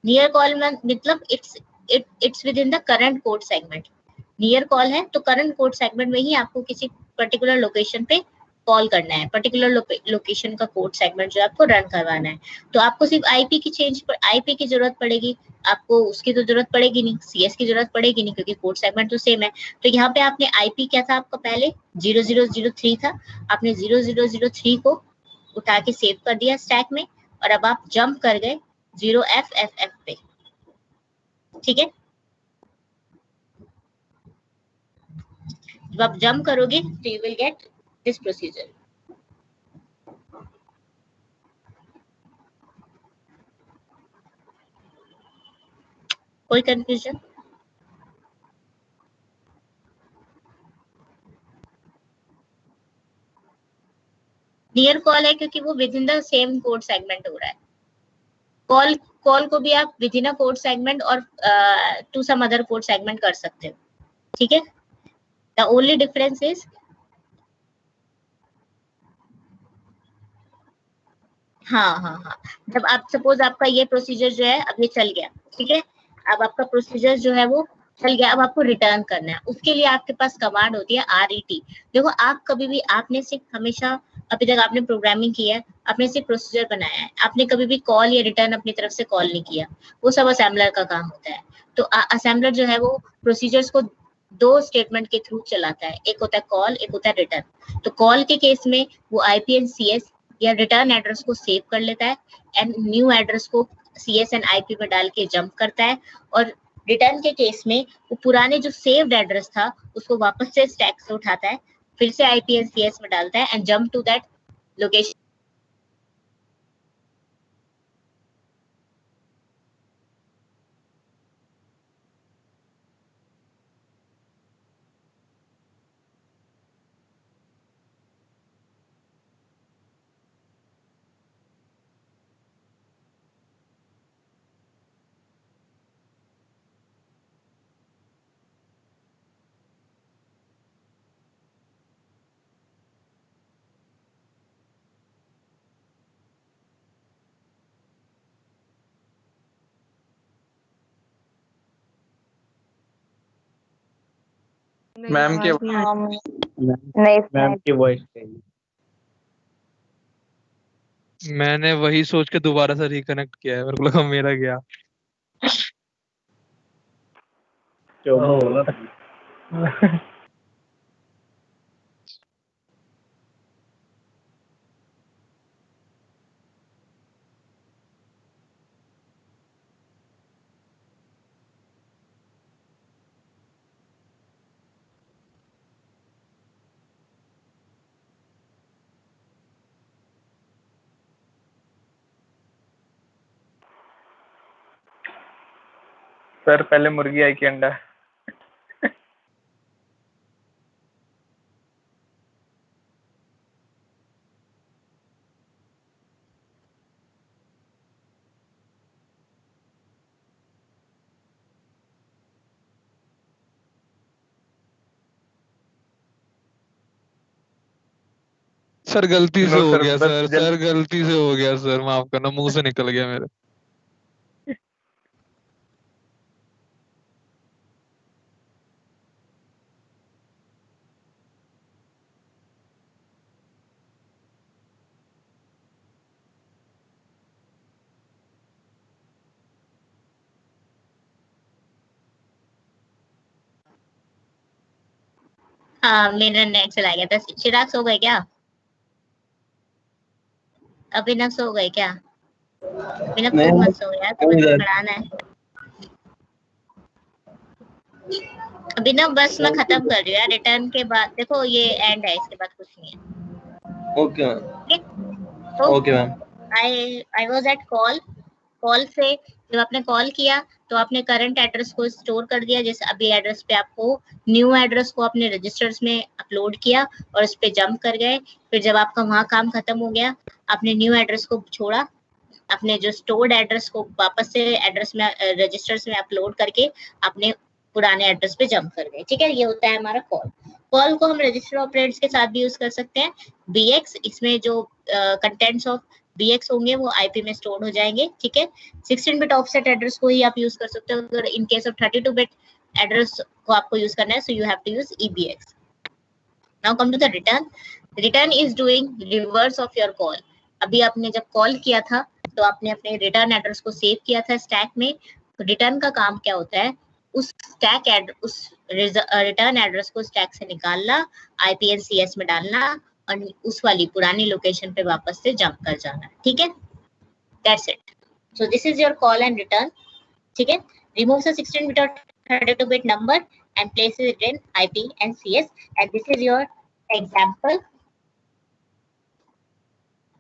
Near call मतलब it's within the current code segment. Near call है तो करंट कोड सेगमेंट में ही आपको किसी पर्टिकुलर लोकेशन पे कॉल करना है, पर्टिकुलर लोकेशन का कोड सेगमेंट जो आपको रन करवाना है। तो आपको सिर्फ आईपी की जरूरत पड़ेगी, आपको उसकी तो जरूरत पड़ेगी नहीं, सीएस की जरूरत पड़ेगी नहीं, क्योंकि कोड सेगमेंट तो सेम है। तो यहाँ पे आपने आईपी क्या था आपका पहले 0003 था, आपने 0003 को उठा के सेव कर दिया स्टैक में, और अब आप जंप कर गए 0FFF पे, ठीक है। जब आप जंप करोगे तो you will get this procedure. कोई कंफ्यूजन? नियर कॉल है क्योंकि वो within the same code segment हो रहा है। कॉल को भी आप within a code segment और to some other code segment कर सकते हो, ठीक है। द ओनली डिफरेंस इज हाँ, जब आप सपोज आपका ये प्रोसीजर जो है अब ये चल गया, ठीक है। अब आपका प्रोसीजर जो है वो चल गया, अब आपको रिटर्न करना है। उसके लिए आपके पास कमांड होती है RET। देखो आप कभी भी, आपने सिर्फ हमेशा अभी तक आपने प्रोग्रामिंग किया है, आपने सिर्फ प्रोसीजर बनाया है, आपने कभी भी कॉल या रिटर्न अपनी तरफ से कॉल नहीं किया, वो सब असेंबलर का काम होता है। तो असेंबलर जो है वो प्रोसीजर्स को दो स्टेटमेंट के थ्रू चलाता है, एक होता है कॉल, एक होता है रिटर्न। तो कॉल के केस में वो आईपी एंड सीएस या रिटर्न एड्रेस को सेव कर लेता है, एंड न्यू एड्रेस को सीएस एंड आईपी में डाल के जंप करता है। और रिटर्न के केस में वो पुराने जो सेव्ड एड्रेस था उसको वापस से स्टैक से उठाता है, फिर से आईपी एंड सीएस में डालता है and jump to that location. Ma'am के मैम की वॉइस चाहिए। मैंने वही सोच के दोबारा से रिकनेक्ट किया है, मेरे को लगा मेरा गया। चोमो बोला था। सर पहले मुर्गी आई कि अंडा? सर गलती से नो हो सर, गया बस सर, सर गलती से हो गया सर, माफ करना, मुंह से निकल गया मेरे। हाँ मेरा नेट चला गया था। चिराग सो गए क्या? अभिनव सो गए क्या? अभिनव नहीं, तो मत सो यार, तो नहीं, पढ़ाना है। अभिनव बस मैं खत्म कर रही हूँ यार, रिटर्न के बाद देखो ये एंड है, इसके बाद कुछ नहीं है। ओके मैम, तो okay ma'am. I was at call से जब आपने कॉल किया तो आपने करंट एड्रेस को स्टोर कर दिया, जैसे अभी एड्रेस पे आपको न्यू एड्रेस को अपने रजिस्टर्स में अपलोड किया और उस पे जंप कर गए। फिर जब आपका वहाँ काम खत्म हो गया, आपने न्यू एड्रेस को छोड़ा, अपने जो स्टोर्ड एड्रेस को वापस से एड्रेस में रजिस्टर्स में अपलोड करके अपने पुराने एड्रेस पे जंप कर गए। ठीक है, ये होता है हमारा कॉल को हम रजिस्टर ऑपरेटर्स के साथ भी यूज कर सकते हैं। बीएक्स, इसमें जो कंटेंट्स ऑफ बीएक्स होंगे वो आईपी में स्टोर हो जाएंगे। ठीक है, 16 बिट ऑफसेट एड्रेस को ही आप यूज कर सकते हो। अगर in case of 32 bit address को आपको यूज करना है, so you have to use EBX. Now come to the return. Return is doing reverse of your call. अभी आपने जब कॉल किया था तो आपने अपने रिटर्न एड्रेस को सेव किया था स्टैक में। रिटर्न का काम क्या होता है, उस रिटर्न एड्रेस को स्टैक से निकालना, आईपीएनसीएस में डालना और उस वाली पुरानी लोकेशन पे वापस से जंप कर जाना। ठीक है, that's it. So this is your call and return. ठीक है, रिमूव द 16 बिट और 32 bit number and place it in IP and CS, and this is your example.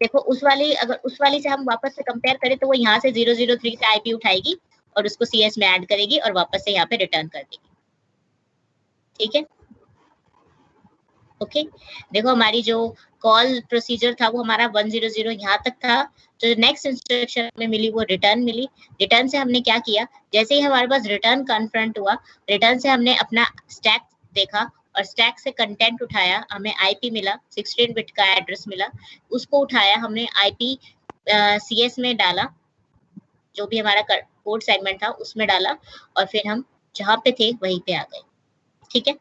देखो अगर उस वाली से हम वापस से कंपेयर करें तो वो यहाँ से 003 से आईपी उठाएगी और उसको सीएस में ऐड करेगी और वापस से यहाँ पे रिटर्न कर देगी। ठीक है, ओके। देखो हमारी जो कॉल प्रोसीजर था वो हमारा 100 यहाँ तक था। जो नेक्स्ट इंस्ट्रक्शन में मिली वो रिटर्न मिली। रिटर्न से हमने क्या किया, जैसे ही हमारे पास रिटर्न कन्फ्रंट हुआ, रिटर्न से हमने अपना स्टैक देखा और स्टैक से कंटेंट उठाया, हमें आईपी मिला, 16 बिट का एड्रेस मिला, उसको उठाया हमने आईपी सीएस में डाला, जो भी हमारा कोड सेगमेंट था उसमें डाला और फिर हम जहाँ पे थे वहीं पे आ गए। ठीक है,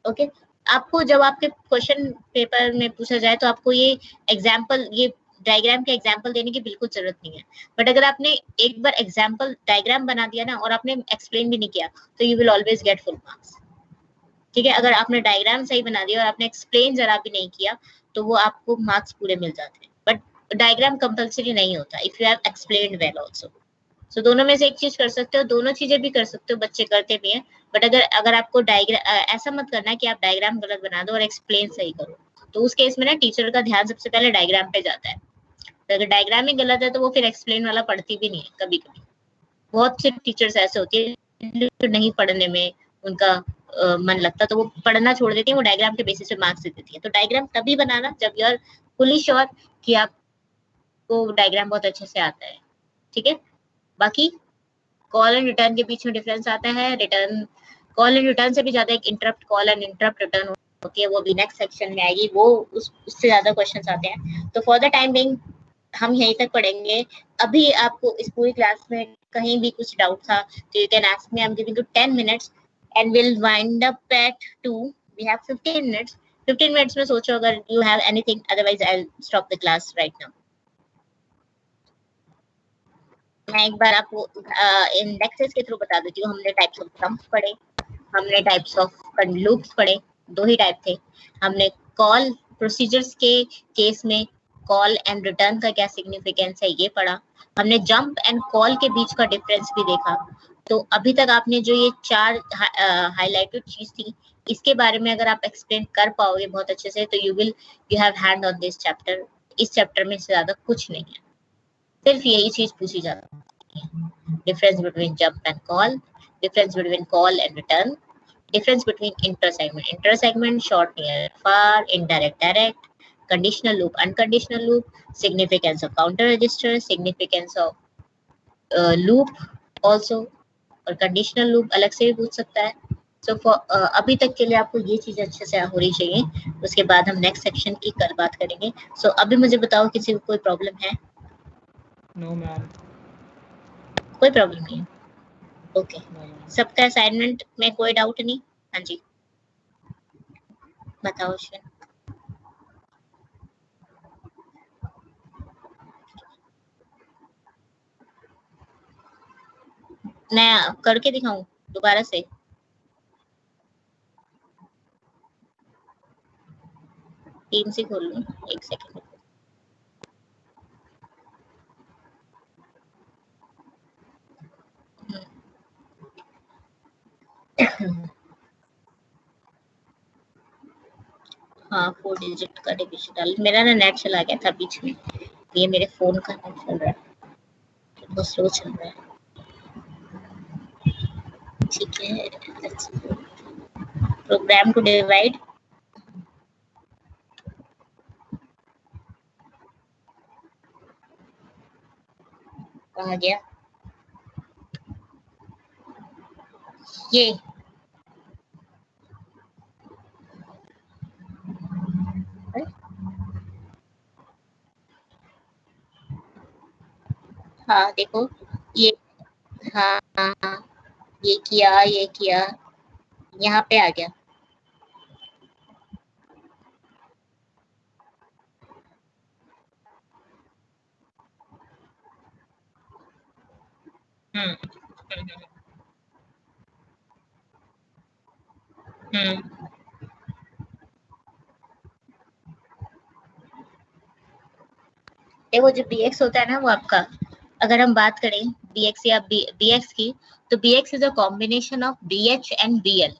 ओके। आपको जब आपके क्वेश्चन पेपर में पूछा जाए तो आपको ये एग्जाम्पल, ये डायग्राम के एग्जाम्पल देने की बिल्कुल जरूरत नहीं है। बट अगर आपने एक बार एग्जाम्पल डायग्राम बना दिया ना और आपने एक्सप्लेन भी नहीं किया तो you will always get full marks. ठीक है, अगर आपने डायग्राम सही बना दिया और आपने एक्सप्लेन जरा भी नहीं किया तो वो आपको मार्क्स पूरे मिल जाते हैं। बट डायग्राम कंपल्सरी नहीं होता if you have explained well also. So दोनों में से एक चीज कर सकते हो, दोनों चीजें भी कर सकते हो, बच्चे करते भी हैं। बट अगर आपको डायग्राम ऐसा मत करना कि आप डायग्राम गलत बना दो और एक्सप्लेन सही करो, तो उस केस में ना टीचर का ध्यान सबसे पहले डायग्राम पे जाता है। तो अगर डायग्राम ही गलत है तो वो फिर एक्सप्लेन वाला पढ़ती भी नहीं है। कभी कभी बहुत से टीचर्स ऐसे होते हैं जो नहीं पढ़ने में उनका मन लगता, तो वो पढ़ना छोड़ देती है, वो डायग्राम के बेसिस पे मार्क्स दे देती है। तो डायग्राम तभी बनाना जब यू आर फुली श्योर कि आपको डायग्राम बहुत अच्छे से आता है। ठीक है, बाकी कॉल एंड रिटर्न के बीच में डिफरेंस आता है। रिटर्न कॉल एंड रिटर्न से भी ज्यादा एक interrupt call and interrupt return होती है, वो भी नेक्स्ट सेक्शन में आएगी, वो उससे ज्यादा क्वेश्चंस आते हैं। तो फॉर द टाइम बिंग हम यहीं तक पढ़ेंगे। अभी आपको इस पूरी क्लास में कहीं भी कुछ डाउट था तो you can ask me, I am giving you 10 minutes and will wind up at 2। We have 15 minutes. 15 minutes में सोचो अगर you have anything, otherwise I will stop the class right now. मैं एक बार आपको इंडेक्सेस के through बता देती हूँ। हमने टाइप्स ऑफ सम्स पढ़े, हमने टाइप्स ऑफ लूप्स पढ़े, 2 ही टाइप थे। हमने कॉल प्रोसीजर्स के केस में कॉल एंड रिटर्न का क्या सिग्निफिकेंस है ये पढ़ा। हमने जंप एंड कॉल के बीच का डिफरेंस भी देखा। तो अभी तक आपने जो ये 4 हाईलाइटेड चीज थी, इसके बारे में अगर आप एक्सप्लेन कर पाओगे बहुत अच्छे से, तो you have hand on this chapter. इस चैप्टर में से ज्यादा कुछ नहीं है, सिर्फ यही चीज पूछी जाती है। Difference between jump and call, difference between call and return, difference between intersegment, short, near, far, indirect, direct, conditional loop, unconditional loop, significance of counter register, significance of loop also, और conditional loop अलग से भी पूछ सकता है। So for अभी तक के लिए आपको ये चीज अच्छे से होनी चाहिए। उसके बाद हम नेक्स्ट सेक्शन की कल बात करेंगे। So अभी मुझे बताओ किसी को कोई प्रॉब्लम है? नो मैम, कोई प्रॉब्लम नहीं है। ओके, सबका असाइनमेंट में कोई डाउट नहीं? हाँ जी बताओ अश्विन। मैं करके दिखाऊं दोबारा से? टीम से खोल लूं, एक सेकंड। हाँ 4 डिजिट का डिविजन। मेरा ना नेट चला गया था बीच में, ये मेरे फोन का नेट चल रहा है, बहुत स्लो चल रहा है। ठीक है, प्रोग्राम टू डिवाइड। कहाँ गया ये? हाँ देखो ये, हाँ हाँ ये किया, ये किया, यहाँ पे आ गया। देखो जो bx होता है ना वो आपका, अगर हम बात करें bx या bx की, तो bx is a combination of bh and bl।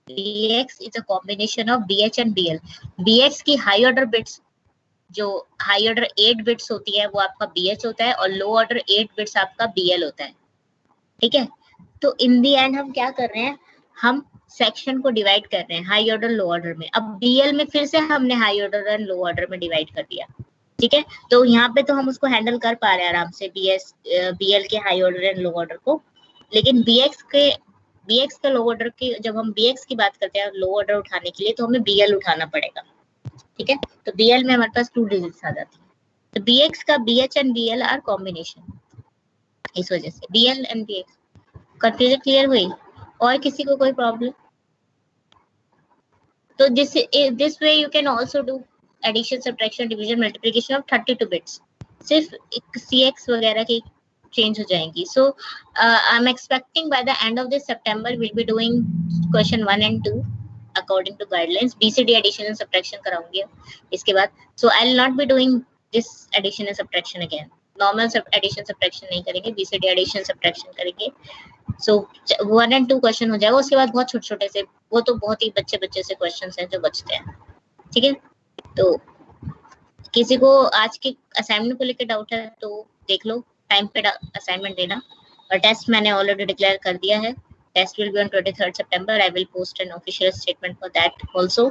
bx is a combination of bh and bl। bx की हाई ऑर्डर बिट्स, जो हाई ऑर्डर 8 बिट्स होती है वो आपका bh होता है, और लो ऑर्डर 8 बिट्स आपका bl होता है। ठीक है, तो इन दी एंड हम क्या कर रहे हैं, हम सेक्शन को डिवाइड कर रहे हैं हाई ऑर्डर लो ऑर्डर में। अब bl में फिर से हमने high order and low order में डिवाइड कर दिया। ठीक है, तो यहाँ पे तो हम उसको हैंडल कर पा रहे हैं आराम से, bl के high order and low order को। लेकिन bx के लो ऑर्डर की, जब हम bx की बात करते हैं लो ऑर्डर उठाने के लिए, तो हमें bl उठाना पड़ेगा। ठीक है, तो bl में हमारे पास 2 डिजिट्स आ जाती है। तो bx का bh and bl are combination, इस वजह से bl and bx। Confusion clear हुई? और किसी को कोई प्रॉब्लम? तो this way you can also do addition, subtraction, division, multiplication of 32 bits. सिर्फ एक cx वगैरह की चेंज हो जाएंगी। So I am expecting by the end of this September will be doing question 1 and 2 according to guidelines. BCD addition and subtraction कराऊंगी इसके बाद। So I will not be doing this addition and subtraction again. Normal addition subtraction नहीं करेंगे, BCD addition subtraction करेंगे। सो 1 and 2 question हो जाएगा। उसके बाद बहुत छोटे छोटे से, वो तो बहुत ही बच्चे से क्वेश्चंस हैं जो बचते हैं। ठीक है, तो किसी को आज के असाइनमेंट को लेकर डाउट है तो देख लो, टाइम पे असाइनमेंट देना। और टेस्ट मैंने ऑलरेडी डिक्लेयर कर दिया है, test will be on 23rd सितंबर। I will post an official statement for that also.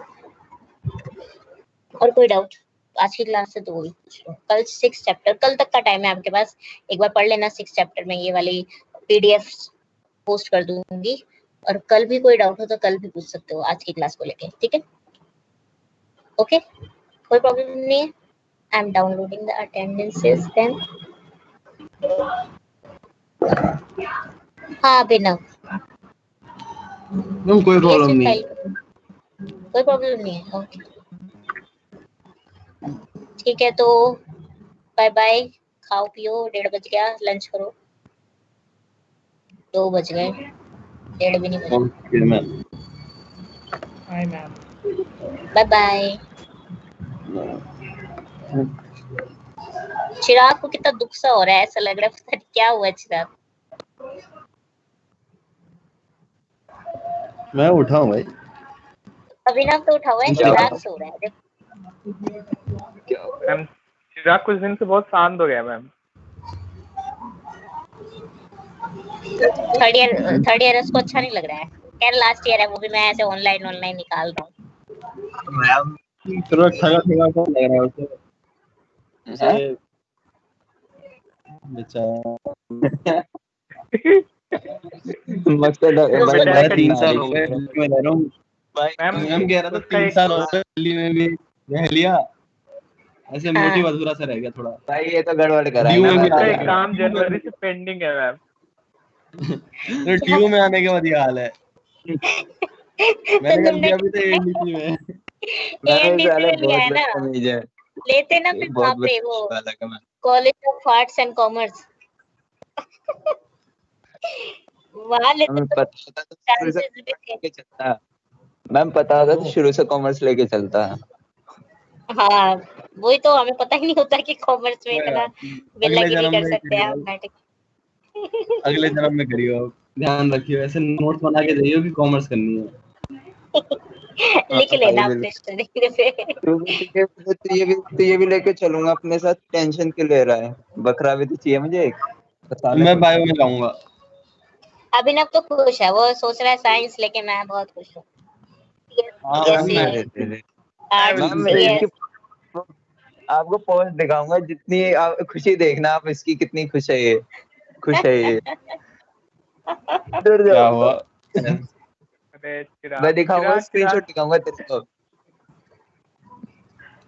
और कोई डाउट आज की क्लास से तो वही पूछ लो। कल 6 चैप्टर, कल तक का टाइम है आपके पास, एक बार पढ़ लेना 6 चैप्टर में। ये वाली पीडीएफ पोस्ट कर दूंगी, और कल भी कोई डाउट हो तो कल भी पूछ सकते हो आज की क्लास को लेके। ठीक है, ओके, कोई प्रॉब्लम नहीं है। I am downloading the attendances then. हाँ बिना कोई प्रॉब्लम नहीं, कोई प्रॉब्लम नहीं है। ओके ठीक है, तो बाय बाय, खाओ पियो, 1:30 बज गया, लंच करो। 2 बज गए, 1:30 भी नहीं बजे। Okay ma'am. Hi ma'am. Bye bye. Chirag को कितना दुख सा हो रहा है, ऐसा लग रहा है पता नहीं क्या हुआ चिराग। मैं उठा हूँ भाई। अभिनव तो उठा हुआ है, चिराग सो रहा है। मैम चिराग कुछ दिन से बहुत शांत हो गया मैम। थर्ड ईयर उसको अच्छा नहीं लग रहा है। खैर लास्ट ईयर है, वो भी मैं ऐसे ऑनलाइन निकाल रहा हूँ। मैम थोड़ा ठगा ठगा सा लग रहा है उसे। बेचारा मकसद मैं 3 साल हो गए दिल्ली में रह रहा हूँ। मैम मैम कह रहा था 3 साल हो गए दिल्ली में भी रह लिया, ऐसे मोटिव अधूरा सा रह गया थोड़ा। भाई ये तो गड़बड़ करा है। ड्यू में भी उसका आ गया। एग्जाम जनवरी से पेंडिंग है मैम। ड्यू में आने के बाद ये हाल है। मैंने कर दिया अभी तो एनडीसी में। एनडीसी में लिया है ना, लेते ना फिर वहाँ पे वो college of arts and commerce वहाँ लेते मैम पता होता तो शुरू से कॉमर्स लेके चलता है। हाँ वही तो, हमें पता ही नहीं होता कि कॉमर्स में इतना बेलागिरी कर सकते हैं हम। अगले जन्म में करियो, ध्यान रखियो, ऐसे नोट्स बना के जाइयो कि कॉमर्स करनी है। लिख लेना अपने शरीर पे। तो ये भी लेके चलूंगा अपने साथ, टेंशन क्यों ले रहा है? बकरा भी तो चाहिए मुझे एक। मैं बायो में जाऊंगा। अभिनव तो खुश है, वो सोच रहा है साइंस लेके, मैं बहुत खुश हूँ। आपको पोस्ट दिखाऊंगा, जितनी खुशी देखना आप इसकी, कितनी खुश है ये, खुश है ये। क्या हुआ? मैं दिखाऊंगा, स्क्रीनशॉट दिखाऊंगा तेरे को।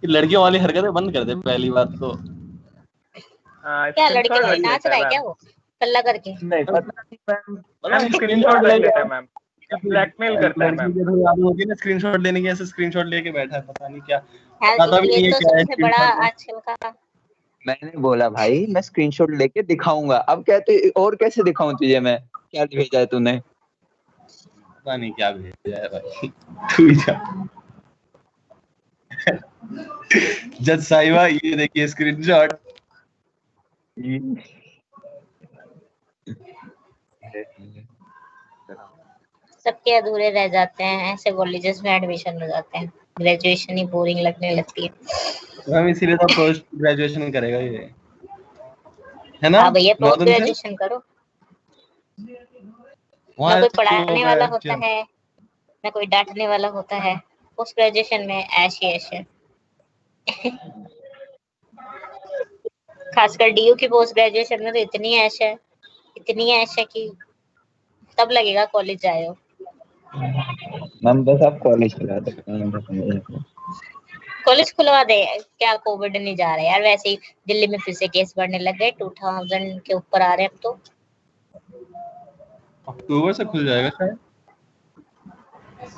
लड़कियों वाली हरकतें बंद कर दे पहली बात तो। क्या लड़के लोग नाच रहा है क्या वो कल्ला करके? नहीं पता नहीं मैम स्क्रीनशॉट ले लेता है मैम, ब्लैकमेल करता है मैम। होती है ना स्क्रीनशॉट लेने की, ऐसे स्क्रीनशॉट लेके बैठा है, पता नहीं क्या। पता भी नहीं है क्या है बड़ा आजकल का। मैंने बोला भाई मैं स्क्रीनशॉट लेके दिखाऊंगा, अब कहते और कैसे दिखाऊं तुझे मैं, क्या भेजा है तूने? पता नहीं क्या भेजा है भाई, तू ही जा। जज साहिबा ये देखिए स्क्रीनशॉट। सबके अधूरे रह जाते हैं, ऐसे कॉलेजेस में एडमिशन हो जाते हैं, ग्रेजुएशन ही बोरिंग लगने लगती है। हम इसीलिए तो पोस्ट ग्रेजुएशन करेगा ये, है ना? हाँ भैया पोस्ट ग्रेजुएशन करो, ना कोई पढ़ाने वाला होता है ना कोई डांटने वाला होता है। पोस्ट ग्रेजुएशन में ऐश ही ऐश है। खासकर डीयू की पोस्ट ग्रेजुएशन में तो इतनी ऐश है कि तब लगेगा कॉलेज जाए हो। मैम बस आप कॉलेज खुला दो, कॉलेज खुलवा दे, क्या कोविड नहीं जा रहा है यार? वैसे ही दिल्ली में फिर से केस बढ़ने लग गए, 2000 के ऊपर आ रहे हैं अब तो। अक्टूबर से खुल जाएगा शायद।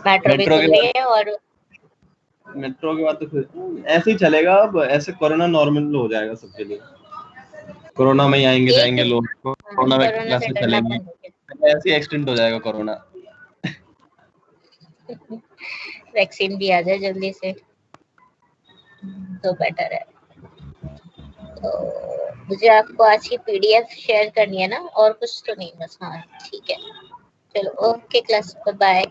मेट्रो भी खुल रही है, और मेट्रो के बाद तो ऐसे ही चलेगा। अब ऐसे कोरोना नॉर्मल हो जाएगा सबके लिए। कोरोना में ही आएंगे जाएंगे लोग, कोरोना में क्लासेस चलेंगी, ऐसे ही एक्सटेंड हो जाएगा कोरोना। वैक्सीन भी आ जाए जल्दी से तो बेटर है। तो मुझे आपको आज की पीडीएफ शेयर करनी है ना, और कुछ तो नहीं बस। हाँ ठीक है, चलो ओके क्लास, बाय।